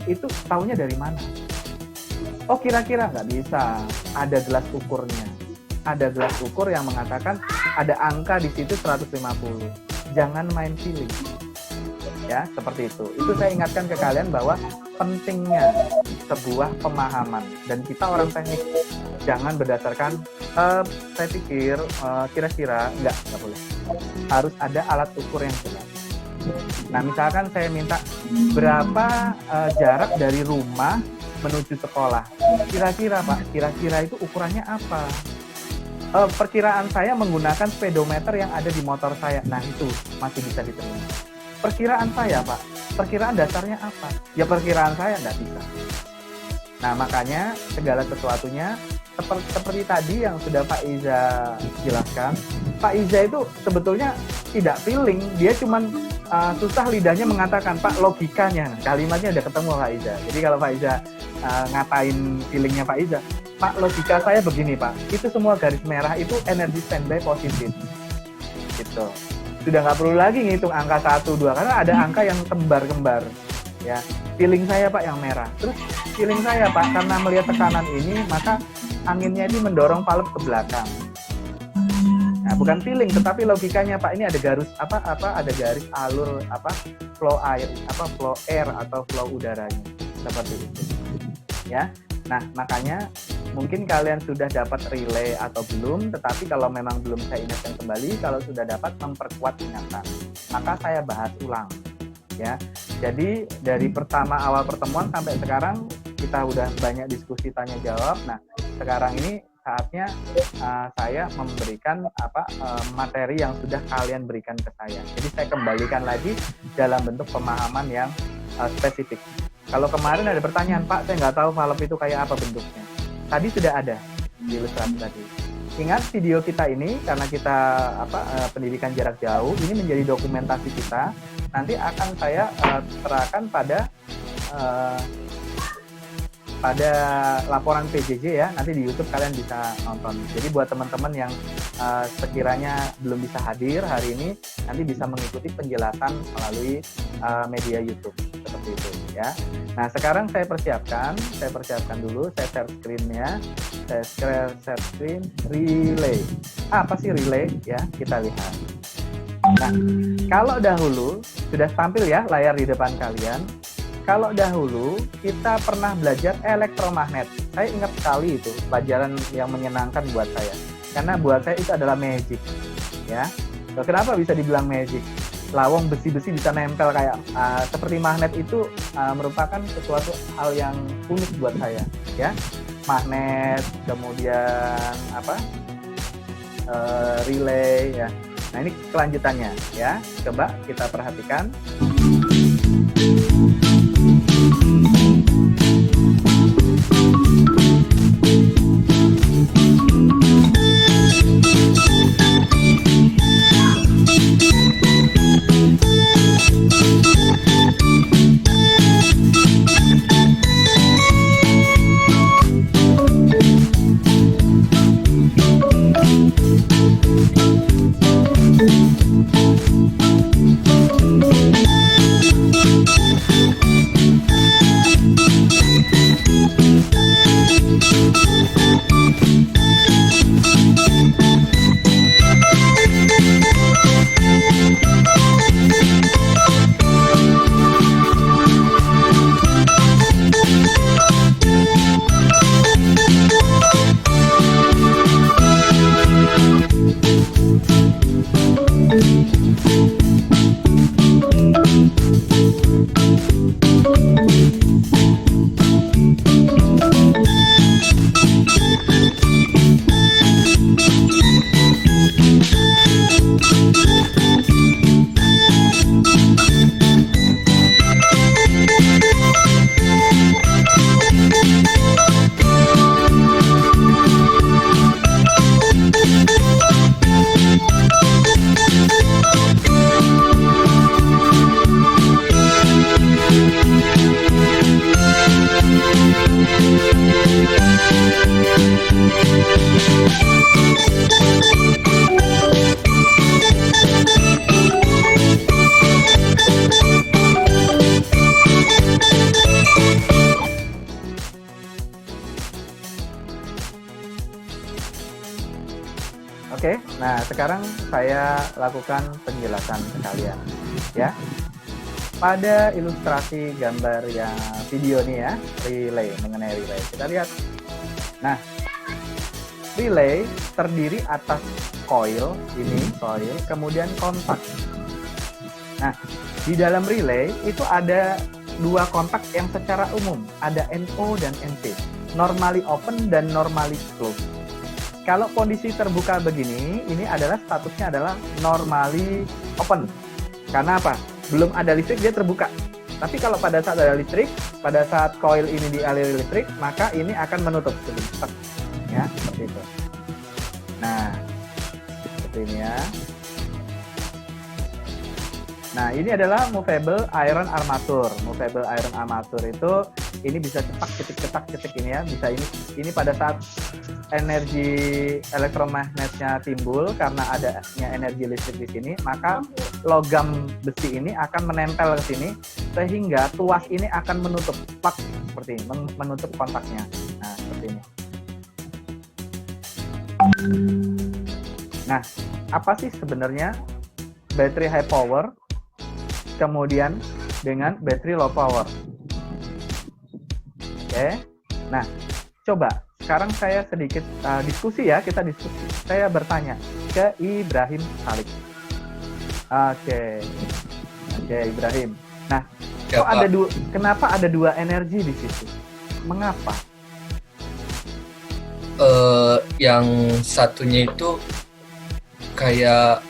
itu tahunya dari mana? Oh, kira-kira nggak bisa. Ada gelas ukurnya. Ada gelas ukur yang mengatakan ada angka di situ 150. Jangan main feeling. Ya, seperti itu. Itu saya ingatkan ke kalian bahwa pentingnya sebuah pemahaman, dan kita orang teknik jangan berdasarkan saya pikir kira-kira nggak boleh. Harus ada alat ukur yang jelas. Nah, misalkan saya minta berapa jarak dari rumah menuju sekolah. Kira-kira Pak, kira-kira itu ukurannya apa? Perkiraan saya menggunakan speedometer yang ada di motor saya. Nah, itu masih bisa diterima. Perkiraan saya, Pak, perkiraan dasarnya apa? Ya perkiraan saya nggak bisa. Nah, makanya segala sesuatunya seperti tadi yang sudah Pak Iza jelaskan. Pak Iza itu sebetulnya tidak feeling, dia cuman susah lidahnya mengatakan, Pak, logikanya. Kalimatnya udah ketemu Pak Iza. Jadi kalau Pak Iza ngatain feelingnya Pak Iza, Pak, logika saya begini, Pak, itu semua garis merah itu energi standby positif. Gitu. Sudah nggak perlu lagi ngitung angka 1, 2, karena ada angka yang kembar-kembar. Ya, feeling saya Pak yang merah. Terus feeling saya Pak, karena melihat tekanan ini, maka anginnya ini mendorong valve ke belakang. Nah, bukan feeling, tetapi logikanya Pak, ini ada garis ada garis alur flow air, flow air atau flow udaranya. Seperti itu. Ya. Nah, makanya mungkin kalian sudah dapat relay atau belum, tetapi kalau memang belum saya ingatkan kembali, kalau sudah dapat memperkuat ingatan, maka saya bahas ulang. Ya, jadi dari awal pertemuan sampai sekarang kita udah banyak diskusi tanya jawab. Nah, sekarang ini saatnya saya memberikan materi yang sudah kalian berikan ke saya. Jadi saya kembalikan lagi dalam bentuk pemahaman yang spesifik. Kalau kemarin ada pertanyaan, Pak, saya nggak tahu valve itu kayak apa bentuknya. Tadi sudah ada di ilustrasi tadi. Ingat video kita ini, karena kita pendidikan jarak jauh, ini menjadi dokumentasi kita. Nanti akan saya serahkan pada laporan PJJ ya. Nanti di YouTube kalian bisa nonton. Jadi buat teman-teman yang sekiranya belum bisa hadir hari ini, nanti bisa mengikuti penjelasan melalui media YouTube seperti itu ya. Nah, sekarang saya persiapkan dulu, saya share screen-nya. Saya share screen relay. Apa sih relay ya? Kita lihat. Nah, kalau dahulu sudah tampil ya layar di depan kalian. Kalau dahulu kita pernah belajar elektromagnet. Saya ingat sekali itu pelajaran yang menyenangkan buat saya. Karena buat saya itu adalah magic. Ya. Kenapa bisa dibilang magic? Lawang besi-besi bisa nempel kayak seperti magnet itu merupakan sesuatu hal yang unik buat saya. Ya. Magnet, kemudian relay ya. Nah, ini kelanjutannya ya. Coba kita perhatikan. Oke, nah sekarang saya lakukan penjelasan ke kalian, ya. pada ilustrasi gambar yang video nih ya, relay, mengenai relay. Kita lihat. Nah, relay terdiri atas coil, kemudian kontak. Nah, di dalam relay itu ada dua kontak yang secara umum, ada NO dan NP, normally open dan normally closed. Kalau kondisi terbuka begini, ini adalah statusnya adalah normally open. Karena apa? Belum ada listrik, dia terbuka. Tapi kalau pada saat ada listrik, pada saat coil ini dialiri listrik, maka ini akan menutup. Ya, seperti itu. Nah, seperti ini ya. Nah, ini adalah movable iron armature. Movable iron armature itu ini bisa cetak ini ya, bisa ini pada saat energi elektromagnetnya timbul karena adanya energi listrik di sini, maka logam besi ini akan menempel ke sini sehingga tuas ini akan menutup plak seperti ini, menutup kontaknya. Nah, seperti ini. Nah, apa sih sebenarnya baterai high power kemudian dengan baterai low power? Oke. Nah, coba sekarang saya sedikit diskusi ya, kita diskusi. Saya bertanya ke Ibrahim Salik. Oke, Ibrahim. Nah, kok ada kenapa ada dua energi di situ? Mengapa? Yang satunya itu kayak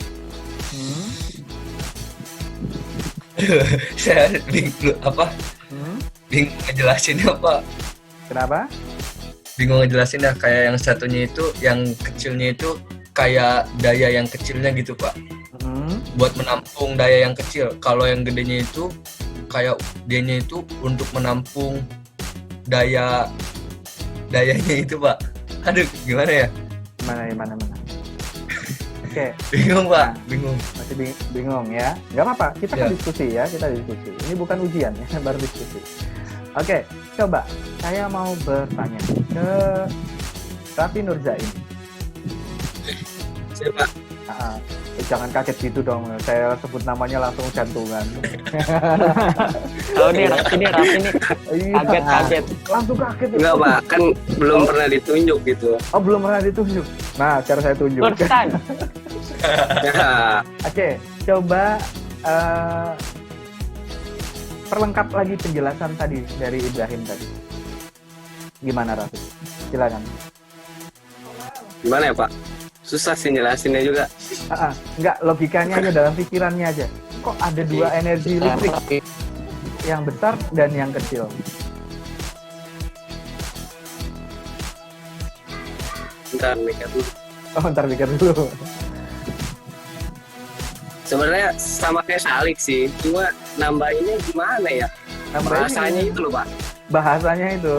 saya bingung ngejelasinnya apa. Kenapa? Bingung ngejelasinnya, kayak yang satunya itu, yang kecilnya itu kayak daya yang kecilnya gitu Pak. Buat menampung daya yang kecil. Kalau yang gedenya itu kayak dianya itu untuk menampung dayanya itu Pak. Aduh, gimana ya? Mana? Oke. Bingung Pak, bingung. Masih bingung ya? Nggak apa-apa, kita kan diskusi ya, kita diskusi. Ini bukan ujian ya, baru diskusi. Oke, coba saya mau bertanya ke Raffi Nurzain. Siapa? Jangan kaget gitu dong, saya sebut namanya langsung jantungan. Oh, ini Raffi nih. Kaget. Langsung kaget. Enggak Pak, kan belum pernah ditunjuk gitu. Oh, belum pernah ditunjuk. Nah, cara saya tunjuk. First Oke, coba perlengkap lagi penjelasan tadi dari Ibrahim tadi. Gimana Raffi? Silakan. Gimana ya Pak? Susah sih jelasinnya juga. Enggak, logikanya aja, dalam pikirannya aja. Kok ada dua energi listrik, yang besar dan yang kecil? Bentar mikir dulu. Oh, ntar pikir dulu. Sebenarnya sama kayak Salik sih, cuma nambahinnya gimana ya? Bahasanya itu loh Pak. Bahasanya itu.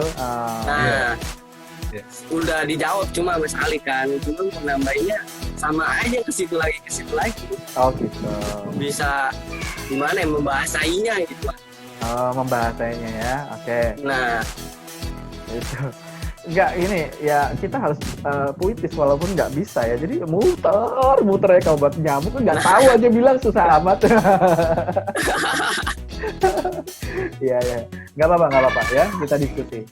Udah dijawab cuma sama Salik kan, cuma nambahinnya sama aja ke situ lagi. Oh gitu. Bisa gimana ya membahasainya gitu Pak. Oh, membahasainya ya. Oke. Nah, itu. Enggak, ini ya kita harus puitis walaupun nggak bisa ya. Jadi muter ya kalau buat nyamuk nggak tahu aja bilang susah amat. Iya. Nggak apa-apa ya, kita diskusi.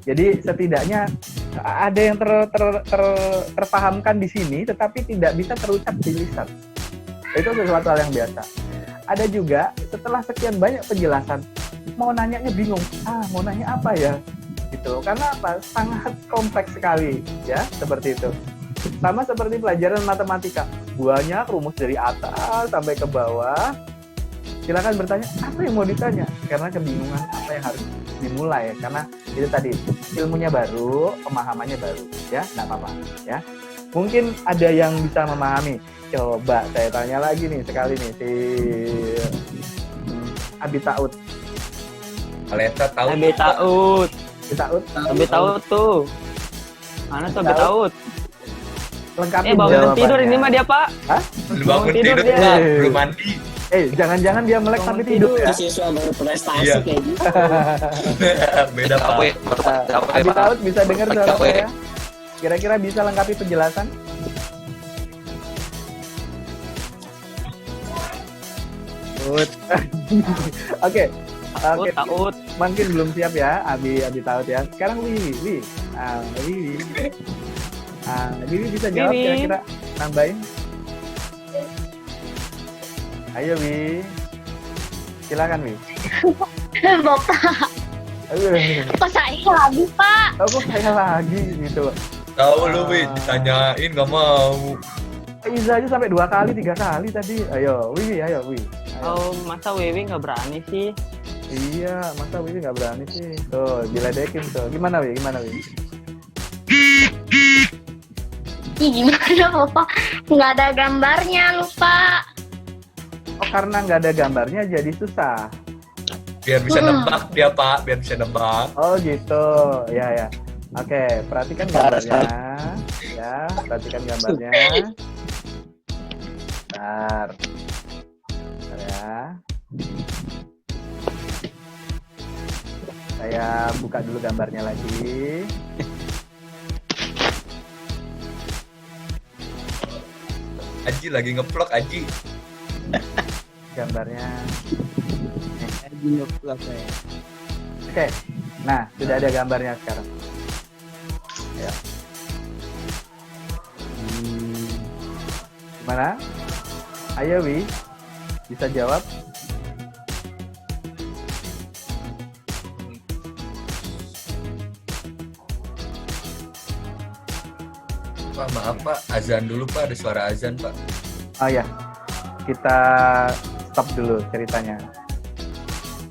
Jadi setidaknya ada yang terpahamkan di sini tetapi tidak bisa terucap di lisan. Itu sesuatu hal yang biasa. Ada juga setelah sekian banyak penjelasan mau nanyanya bingung. Mau nanya apa ya? Gitu. Karena apa? Sangat kompleks sekali ya, seperti itu. Sama seperti pelajaran matematika, banyak rumus dari atas sampai ke bawah. Silakan bertanya apa yang mau ditanya, karena kebingungan apa yang harus dimulai, karena itu tadi ilmunya baru, pemahamannya baru ya, nggak apa-apa ya. Mungkin ada yang bisa memahami. Coba saya tanya lagi nih sekali nih si Abi Taud. Aleta tahu. Abi Taud tuh. Mana tuh Abi Taud? Lengkapin bangun jawabannya. tidur ini mah dia Pak. Hah? Bangun tidur dia. Pak, belum mandi. Jangan-jangan dia melek tapi tidur ya. siswa baru prestasi kayak gitu. Beda Pak. Abi Taud bisa dengar suara saya? Kira-kira bisa lengkapi penjelasan? Oke. Taut, Oke. taut. Mungkin belum siap ya, Abi tahu ya. Sekarang Wiwi. Wiwi. Wiwi bisa jawab Wiwi. kira-kira nambahin. Ayo Wi. Silakan Wi. Bapak, Ayo. kok saya lagi, Pak? Oh, kok saya lagi gitu. Tahu lu, Wi, ditanyain nggak mau. Iza aja sampai 2 kali, 3 kali tadi. Ayo, Wiwi, ayo Wi. Ayo. Oh, masa Wiwi nggak berani sih? Iya, masa Wiwi nggak berani sih? Tuh, diledekin tuh. Gimana Wi? Ih, gimana, Bapak? Nggak ada gambarnya, lupa. Oh, karena nggak ada gambarnya jadi susah. Biar bisa nebak dia, Pak. Biar bisa nebak. Oh gitu, ya. Oke, perhatikan gambarnya. Ya, perhatikan gambarnya. Bentar ya. Saya buka dulu gambarnya lagi. Aji lagi ngeplok, Aji. Gambarnya. Oke, nah sudah ada gambarnya sekarang. Ya. Gimana? Ayo Wi, bisa jawab? Pak, maaf Pak, azan dulu Pak, ada suara azan Pak. Oh ya, kita stop dulu ceritanya.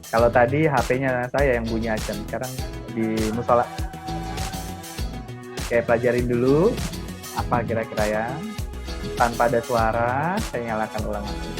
Kalau tadi HP-nya saya yang bunyi azan, sekarang di musola. Oke, pelajarin dulu apa kira-kira ya. Tanpa ada suara, saya nyalakan ulang lagi.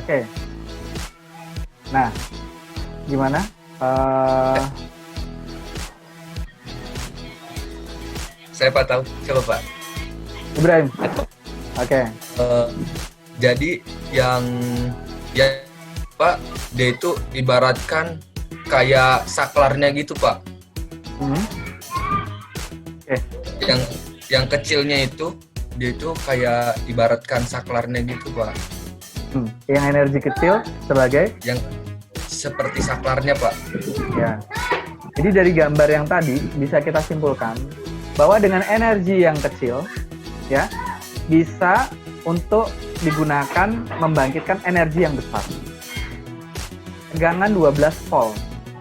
Oke. Nah, gimana? Saya Pak tahu, coba Pak. Ibrahim. Oke. Jadi yang Pak, dia itu ibaratkan kayak saklarnya gitu Pak. Oke. Yang kecilnya itu dia itu kayak ibaratkan saklarnya gitu Pak. Yang energi kecil sebagai yang seperti saklarnya Pak. Ya. Jadi dari gambar yang tadi bisa kita simpulkan bahwa dengan energi yang kecil ya bisa untuk digunakan membangkitkan energi yang besar. Tegangan 12 volt.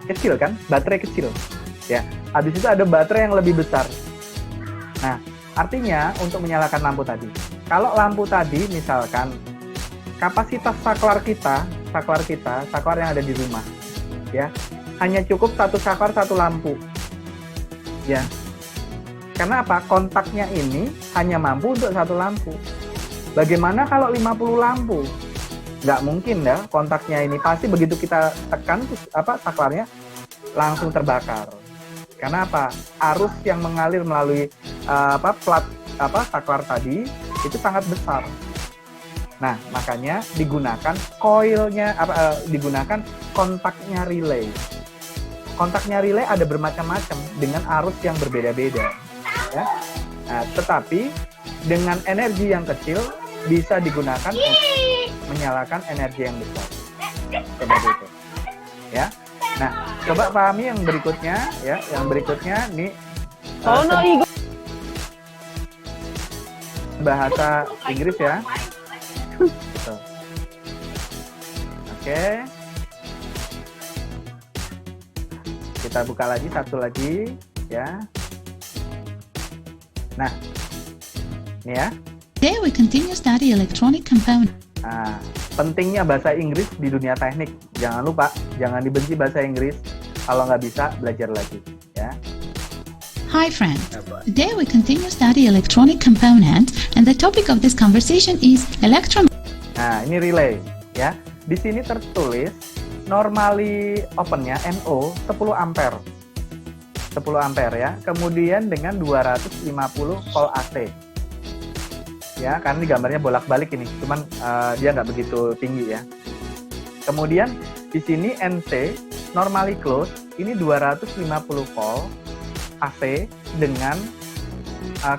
Kecil kan? Baterai kecil. Ya. Habis itu ada baterai yang lebih besar. Nah, artinya untuk menyalakan lampu tadi. Kalau lampu tadi misalkan kapasitas saklar yang ada di rumah, ya, hanya cukup satu saklar satu lampu, ya. Karena apa? Kontaknya ini hanya mampu untuk satu lampu. Bagaimana kalau 50 lampu? Nggak mungkin ya, kontaknya ini pasti begitu kita tekan saklarnya langsung terbakar. Karena apa? Arus yang mengalir melalui saklar tadi itu sangat besar. Nah, makanya digunakan koilnya, digunakan kontaknya relay. Kontaknya relay ada bermacam-macam dengan arus yang berbeda-beda. Ya. Nah, tetapi dengan energi yang kecil bisa digunakan untuk menyalakan energi yang besar. Seperti itu. Ya. Nah, coba pahami yang berikutnya, ya. Yang berikutnya nih. Bahasa Inggris ya. Oke. Kita buka lagi satu lagi ya. Nah, ini ya. Today we continue study electronic component. Nah, pentingnya bahasa Inggris di dunia teknik. Jangan lupa, jangan dibenci bahasa Inggris. Kalau nggak bisa, belajar lagi ya. Hi friends, today we continue study electronic components and the topic of this conversation is Nah, ini relay ya. Di sini tertulis normally open-nya NO 10 ampere. 10 ampere ya. Kemudian dengan 250 volt AC. Ya, karena ini gambarnya bolak-balik ini. Cuman dia nggak begitu tinggi ya. Kemudian di sini NC normally close ini 250 volt AC dengan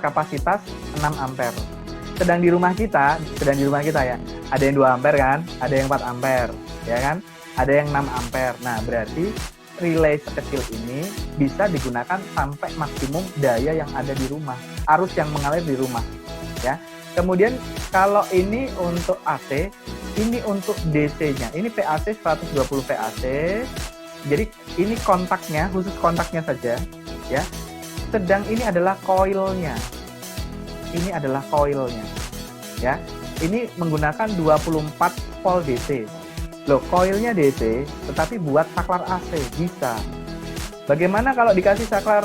kapasitas 6 ampere. Sedang di rumah kita ya, ada yang 2 ampere kan, ada yang 4 ampere, ya kan? Ada yang 6 ampere. Nah, berarti relay sekecil ini bisa digunakan sampai maksimum daya yang ada di rumah, arus yang mengalir di rumah, ya. Kemudian kalau ini untuk AC, ini untuk DC-nya. Ini PAC 120 PAC. Jadi ini kontaknya, khusus kontaknya saja, ya. Sedang ini adalah koilnya. Ini adalah koilnya. Ya. Ini menggunakan 24 volt DC. Loh, koilnya DC, tetapi buat saklar AC bisa. Bagaimana kalau dikasih saklar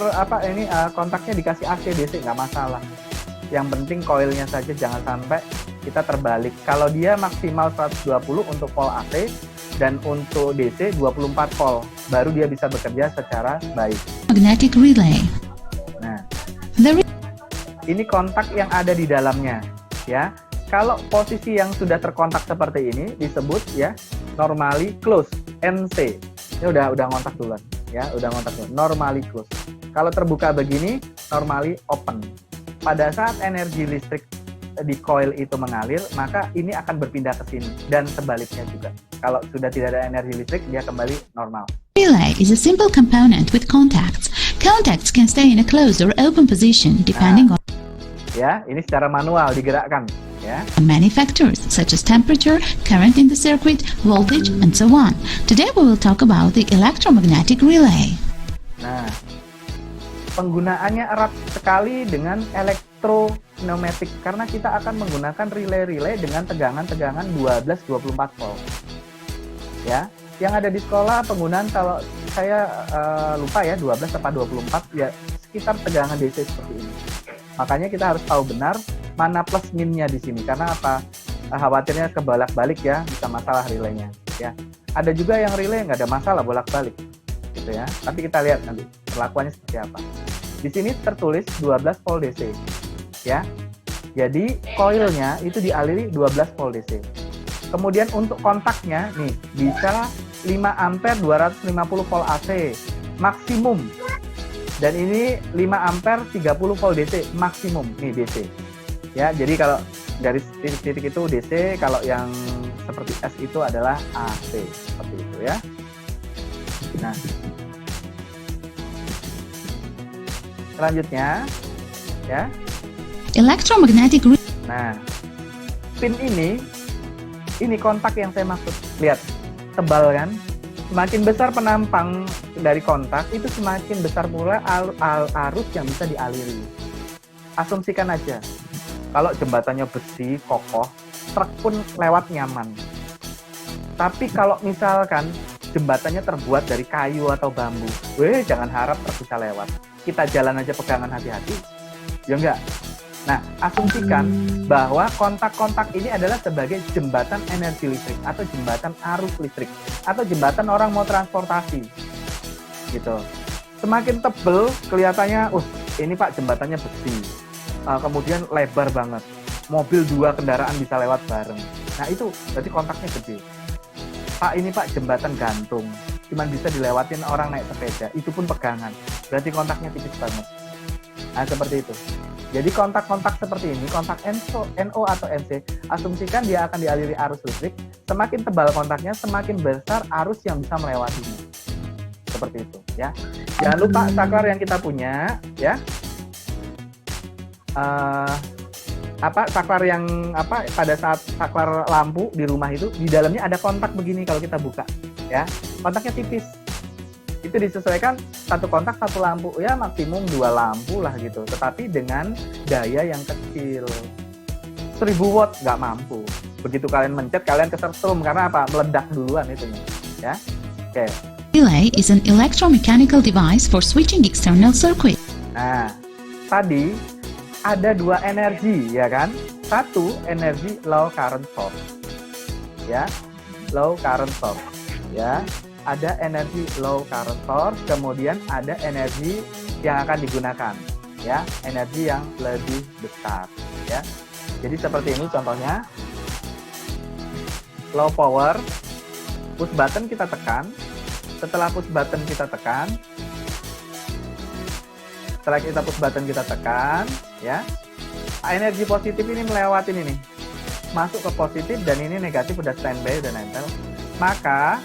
kontaknya dikasih AC DC, nggak masalah. Yang penting koilnya saja jangan sampai kita terbalik. Kalau dia maksimal 120 untuk volt AC dan untuk DC 24 volt, baru dia bisa bekerja secara baik. Magnetic relay. Nah, ini kontak yang ada di dalamnya, ya. Kalau posisi yang sudah terkontak seperti ini disebut ya normally close, NC. Ini udah ngontak duluan, ya, udah ngontak duluan. Normally close. Kalau terbuka begini, normally open. Pada saat energi listrik di coil itu mengalir, maka ini akan berpindah ke sini dan sebaliknya juga. Kalau sudah tidak ada energi listrik, dia kembali normal. Relay is a simple component with contacts. Contacts can stay in a closed or open position depending on ini secara manual digerakkan, ya. many factors such as temperature, current in the circuit, voltage, and so on. Today we will talk about the electromagnetic relay. Nah, penggunaannya erat sekali dengan elektropneumatik karena kita akan menggunakan relay-relay dengan tegangan-tegangan 12-24 volt. Ya, yang ada di sekolah penggunaan kalau saya lupa ya 12 atau 24 ya sekitar tegangan DC seperti ini. Makanya kita harus tahu benar mana plus minnya di sini karena apa? khawatirnya kebolak-balik ya, bisa masalah relaynya ya. Ada juga yang relay nggak ada masalah bolak-balik gitu ya. Tapi kita lihat nanti perlakuannya seperti apa. Di sini tertulis 12 volt DC ya. Jadi koilnya itu dialiri 12 volt DC. Kemudian untuk kontaknya nih bisa 5 ampere 250 volt AC maksimum. Dan ini 5 ampere 30 volt DC maksimum nih DC. Ya, jadi kalau garis titik-titik itu DC, kalau yang seperti S itu adalah AC seperti itu ya. Nah, selanjutnya ya. Electromagnetic. Nah, pin ini kontak yang saya maksud. Lihat, tebal kan? Semakin besar penampang dari kontak, itu semakin besar pula arus yang bisa dialiri. Asumsikan aja, kalau jembatannya besi, kokoh, truk pun lewat nyaman. Tapi kalau misalkan jembatannya terbuat dari kayu atau bambu, jangan harap truk bisa lewat. Kita jalan aja pegangan hati-hati, ya enggak? Nah, asumsikan bahwa kontak-kontak ini adalah sebagai jembatan energi listrik atau jembatan arus listrik atau jembatan orang mau transportasi gitu. Semakin tebel kelihatannya, ini Pak jembatannya besi, kemudian lebar banget, mobil 2 kendaraan bisa lewat bareng. Nah itu berarti kontaknya gede. Pak ini Pak jembatan gantung, cuman bisa dilewatin orang naik sepeda, itu pun pegangan, berarti kontaknya tipis banget. Nah seperti itu. Jadi kontak-kontak seperti ini, kontak NO atau NC, asumsikan dia akan dialiri arus listrik. Semakin tebal kontaknya, semakin besar arus yang bisa melewatinya. Seperti itu, ya. Jangan lupa saklar yang kita punya, ya. Saklar yang pada saat saklar lampu di rumah itu, di dalamnya ada kontak begini kalau kita buka, ya. Kontaknya tipis. Itu disesuaikan 1 kontak 1 lampu, ya maksimum 2 lampu lah gitu, tetapi dengan daya yang kecil. 1000 watt nggak mampu. Begitu kalian mencet, kalian kesetrum karena apa? Meledak duluan itu, ya. Oke. Relay is an electromechanical device for switching external circuit. Nah, tadi ada 2 energi, ya kan? 1 energi low current source, ya, low current source, ya. Ada energi low current source, kemudian ada energi yang akan digunakan, ya, energi yang lebih besar, ya. Jadi seperti ini contohnya, low power, push button kita tekan, setelah push button kita tekan, ya, energi positif ini melewatin ini, masuk ke positif dan ini negatif udah standby, udah nempel, maka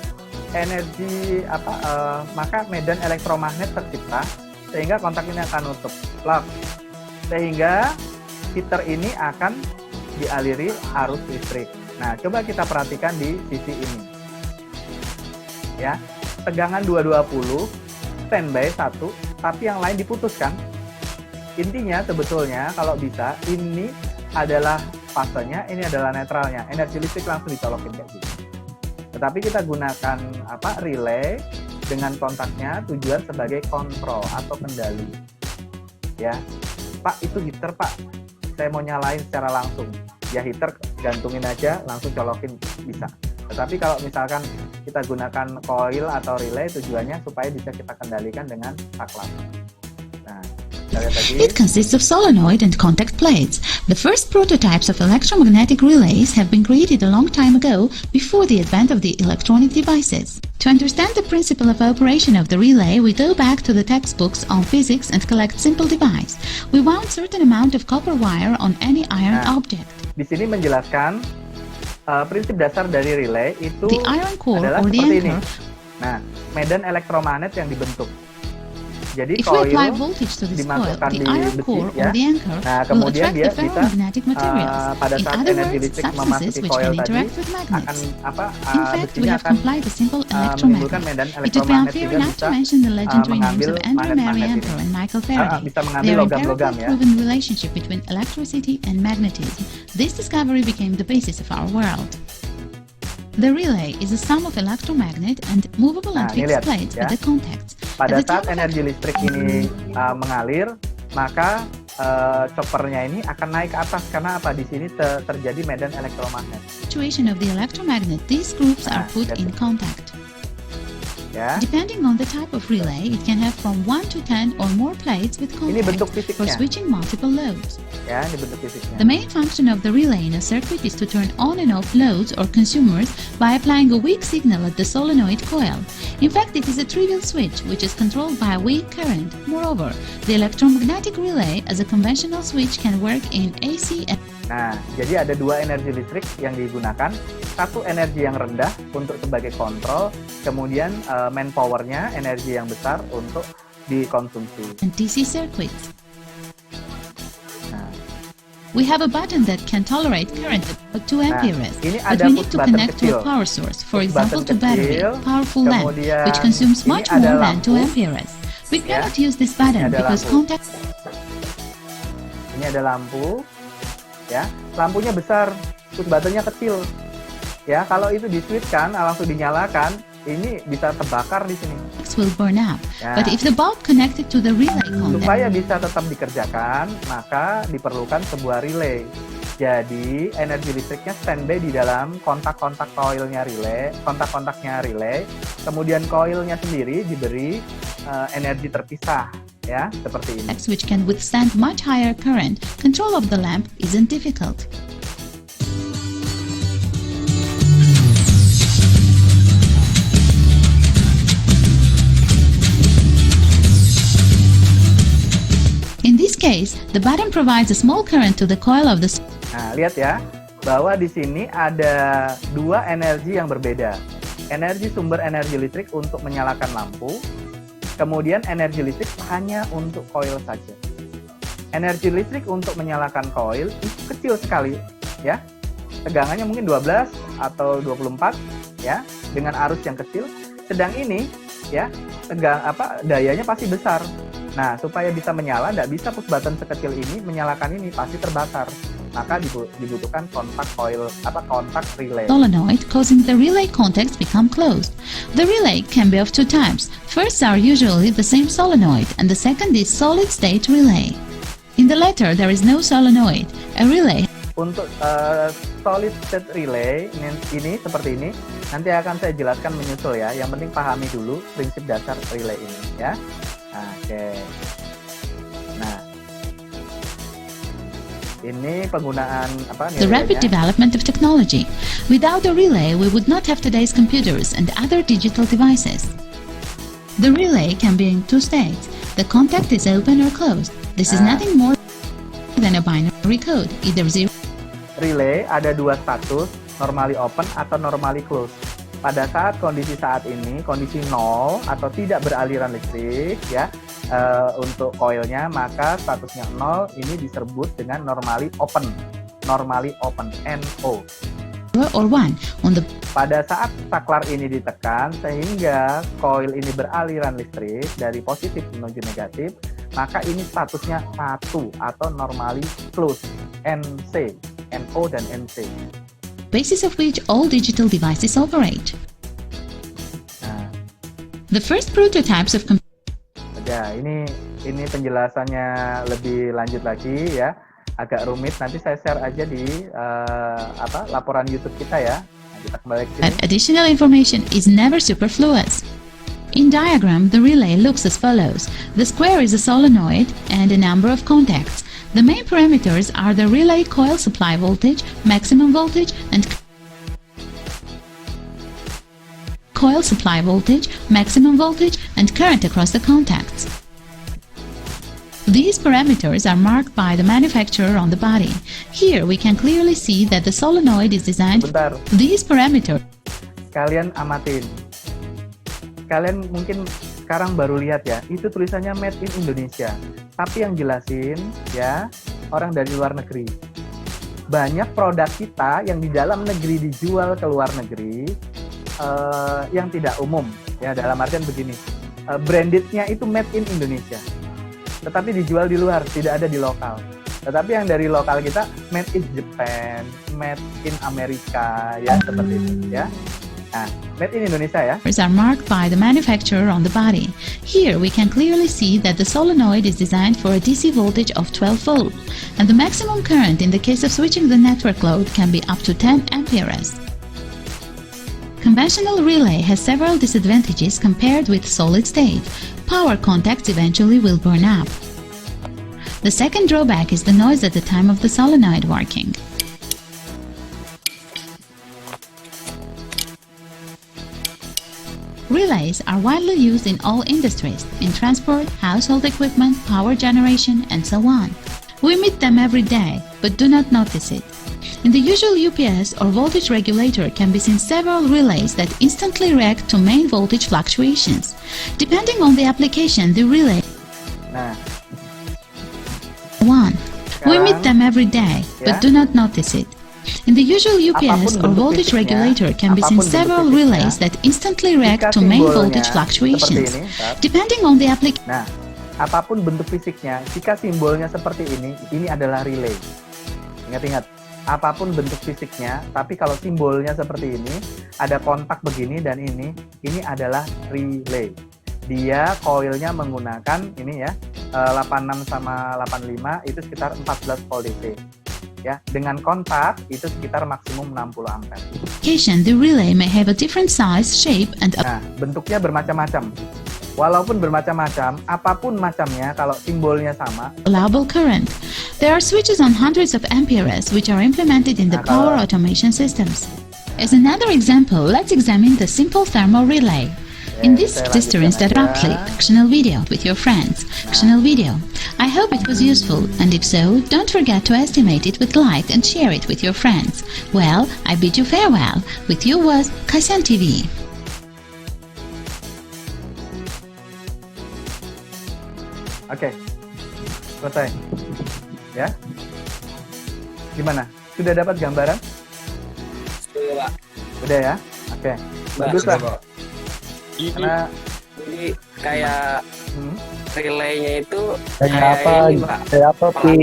maka medan elektromagnet tercipta sehingga kontak ini akan nutup, lock, sehingga heater ini akan dialiri arus listrik. Nah, coba kita perhatikan di sisi ini, ya, tegangan 220, standby 1, tapi yang lain diputuskan. Intinya sebetulnya kalau bisa ini adalah fasenya, ini adalah netralnya, energi listrik langsung dicolokin kayak gitu. Tetapi kita gunakan relay dengan kontaknya tujuan sebagai kontrol atau kendali. Ya, Pak itu heater Pak, saya mau nyalain secara langsung. Ya heater gantungin aja, langsung colokin bisa. Tetapi kalau misalkan kita gunakan coil atau relay, tujuannya supaya bisa kita kendalikan dengan saklar. Nah, it consists of solenoid and contact plates. The first prototypes of electromagnetic relays have been created a long time ago, before the advent of the electronic devices. To understand the principle of operation of the relay, we go back to the textbooks on physics and collect simple device. We wound certain amount of copper wire on any iron object. Di sini menjelaskan prinsip dasar dari relay itu the iron core adalah or the seperti anchor. ini. Nah, medan elektromagnet yang dibentuk. Jadi If we apply voltage to this coil, the iron core or the anchor will attract the ferromagnetic materials. In other words, substances which can interact with magnets. In fact, we have complied the simple electromagnet. It would be unfair not to mention the legendary names of Andrew Mary Ampere and Michael Faraday. Their empirically proven relationship between electricity and magnetism. This discovery became the basis of our world. The relay is a sum of electromagnet and movable and fixed plates at the contacts. Pada saat energi listrik ini mengalir, maka choppernya ini akan naik ke atas karena apa? Di sini terjadi medan elektromagnet. Situation of the electromagnet, these groups are put in contact. Ya. Depending on the type of relay, it can have from 1 to 10 or more plates with Ini bentuk contact for fisiknya. switching multiple loads. Ya, ini bentuk fisiknya. The main function of the relay in a circuit is to turn on and off loads or consumers by applying a weak signal at the solenoid coil. In fact, it is a trivial switch which is controlled by a weak current. Moreover, the electromagnetic relay as a conventional switch can work in AC and Nah, jadi ada dua energi listrik yang digunakan. Satu energi yang rendah untuk sebagai kontrol, kemudian manpowernya energi yang besar untuk dikonsumsi. DC circuits. Nah, We have a button that can tolerate current up to amperes, ini but ada we need push to button connect to a kecil. power source, for Push example to button battery, kecil, powerful lamp, kemudian which consumes ini much ada more than 2 lampu. amperes. We Ya, cannot use this button ini ada because lampu. contact Ini ada lampu, ya. Lampunya besar, push buttonnya kecil. Ya, kalau itu di-switch-kan, langsung dinyalakan, ini bisa terbakar di sini. will burn up. Ya. But if the bulb connected to the relay contact, Supaya bisa tetap dikerjakan, maka diperlukan sebuah relay. Jadi energi listriknya standby di dalam kontak-kontak koilnya relay, kontak-kontaknya relay. Kemudian koilnya sendiri diberi energi terpisah, ya, seperti ini. which can withstand much higher current, control of the lamp isn't difficult. In this case, the button provides a small current to the coil of the Nah, lihat ya, bahwa di sini ada dua energi yang berbeda. Energi sumber energi listrik untuk menyalakan lampu, kemudian energi listrik hanya untuk koil saja. Energi listrik untuk menyalakan koil itu kecil sekali, ya. Tegangannya mungkin 12 atau 24, ya, dengan arus yang kecil. Sedang ini, ya, dayanya pasti besar. Nah, supaya bisa menyala, tidak bisa push button sekecil ini menyalakan ini, pasti terbakar. Maka dibutuhkan kontak coil, kontak relay. solenoid, causing the relay contacts become closed. The relay can be of two types. First are usually the same solenoid, and the second is solid-state relay. In the latter, there is no solenoid. A relay Untuk solid state relay ini seperti ini, nanti akan saya jelaskan menyusul ya. Yang penting pahami dulu prinsip dasar relay ini ya. Oke. Nah, ini penggunaan the rapid development of technology. Without the relay, we would not have today's computers and other digital devices. The relay can be in two states. The contact is open or closed. This is nothing more than a binary code, either 0. Relay ada dua status, normally open atau normally closed. Pada saat kondisi saat ini, kondisi 0 atau tidak beraliran listrik ya untuk koilnya, maka statusnya 0 ini disebut dengan normally open. Normally open, NO. Or 1 on the Pada saat saklar ini ditekan sehingga koil ini beraliran listrik dari positif menuju negatif, maka ini statusnya 1 atau normally closed, NC, NO dan NC. basis of which all digital devices operate. Nah, The first prototypes of ya ini penjelasannya lebih lanjut lagi ya, agak rumit. Nanti saya share aja di laporan YouTube kita ya. Nah, kita kembali ke sini. additional information is never superfluous. In diagram, the relay looks as follows. The square is a solenoid and a number of contacts. The main parameters are the relay coil supply voltage, maximum voltage, and coil supply voltage, maximum voltage, and current across the contacts. These parameters are marked by the manufacturer on the body. Here we can clearly see that the solenoid is designed. Bentar, These parameters kalian amatin. Kalian mungkin sekarang baru lihat ya, itu tulisannya Made in Indonesia. Tapi yang jelasin ya orang dari luar negeri. Banyak produk kita yang di dalam negeri dijual ke luar negeri yang tidak umum. Ya dalam artian begini, brandednya itu Made in Indonesia. Tetapi dijual di luar, tidak ada di lokal. Tetapi yang dari lokal kita Made in Japan, Made in Amerika, ya seperti itu ya. Nah, made in Indonesia ya. Are marked by the manufacturer on the body. Here we can clearly see that the solenoid is designed for a DC voltage of 12 volt, and the maximum current in the case of switching the network load can be up to 10 amperes. Conventional relay has several disadvantages compared with solid state. Power contacts eventually will burn up. The second drawback is the noise at the time of the solenoid working. Relays are widely used in all industries, in transport, household equipment, power generation, and so on. We meet them every day, but do not notice it. In the usual UPS or voltage regulator can be seen several relays that instantly react to main voltage fluctuations. Depending on the application, the relay Nah, one. We meet them every day, but do not notice it. In the usual UPS or voltage regulator can be seen several relays that instantly react to main voltage fluctuations. Depending on the application. Nah, apapun bentuk fisiknya, jika simbolnya seperti ini adalah relay. Ingat-ingat, apapun bentuk fisiknya, tapi kalau simbolnya seperti ini, ada kontak begini dan ini adalah relay. Dia koilnya menggunakan ini ya, 86 sama 85 itu sekitar 14 volt DC. Ya, dengan kontak itu sekitar maksimum 60 ampere. The relay may have a different size, shape, and Nah, bentuknya bermacam-macam. Walaupun bermacam-macam, apapun macamnya, kalau simbolnya sama, allowable current. There are switches on hundreds of amperes which are implemented in the power automation systems. As another example, let's examine the simple thermal relay. In this register instead abruptly, functional video with your friends. Functional video. I hope it was useful, and if so, don't forget to estimate it with like and share it with your friends. Well, I bid you farewell. With you was Kasian TV. Oke, selesai. Ya, gimana? Sudah dapat gambaran? Sudah, Pak. Udah ya? Oke, bagus lah. Karena Jadi kayak relaynya itu Kayak apa? ini, Pak. Kayak apa, Pi?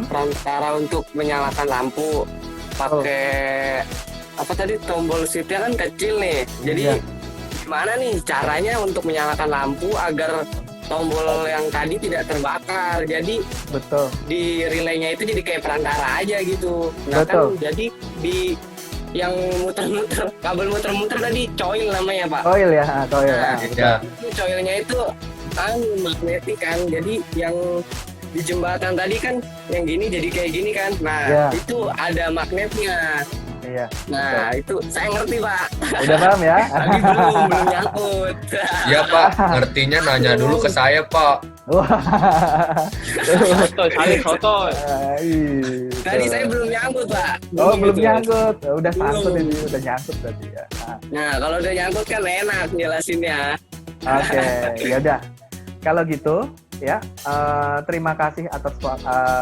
Perantara untuk menyalakan lampu pakai apa tadi, tombol shiftnya kan kecil nih. Jadi gimana nih caranya untuk menyalakan lampu agar tombol yang tadi tidak terbakar? Jadi betul. Di relaynya itu jadi kayak perantara aja gitu. Nah kan jadi di yang muter-muter, kabel muter-muter tadi coil namanya, Pak. Coil ya, coil. Nah, Ya. itu coilnya itu kan magnetik kan. Jadi yang di jembatan tadi kan yang gini jadi kayak gini kan. Nah, itu ada magnetnya. Iya. Nah, itu saya ngerti, Pak. Udah paham ya? Tapi belum nyangkut. Iya, Pak. Ngertinya nanya dulu ke saya, Pak. Soto. Tadi saya belum nyangkut, Pak. Oh, belum nyangkut. Udah sangkut ini, udah nyangkut tadi ya. Nah, kalau udah nyangkut kan enak jelasinnya. Oke, ya udah. Kalau gitu, ya, terima kasih atas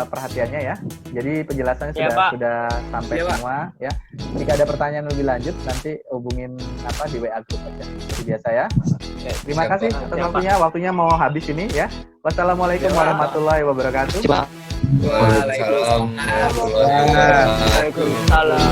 perhatiannya ya. Jadi penjelasannya sudah sampai semua ya. Jika ada pertanyaan lebih lanjut nanti hubungin di WA group aja seperti biasa ya. Terima kasih atas waktunya. Waktunya mau habis ini ya. Wassalamualaikum warahmatullahi wabarakatuh. Waalaikumsalam. Waalaikumsalam.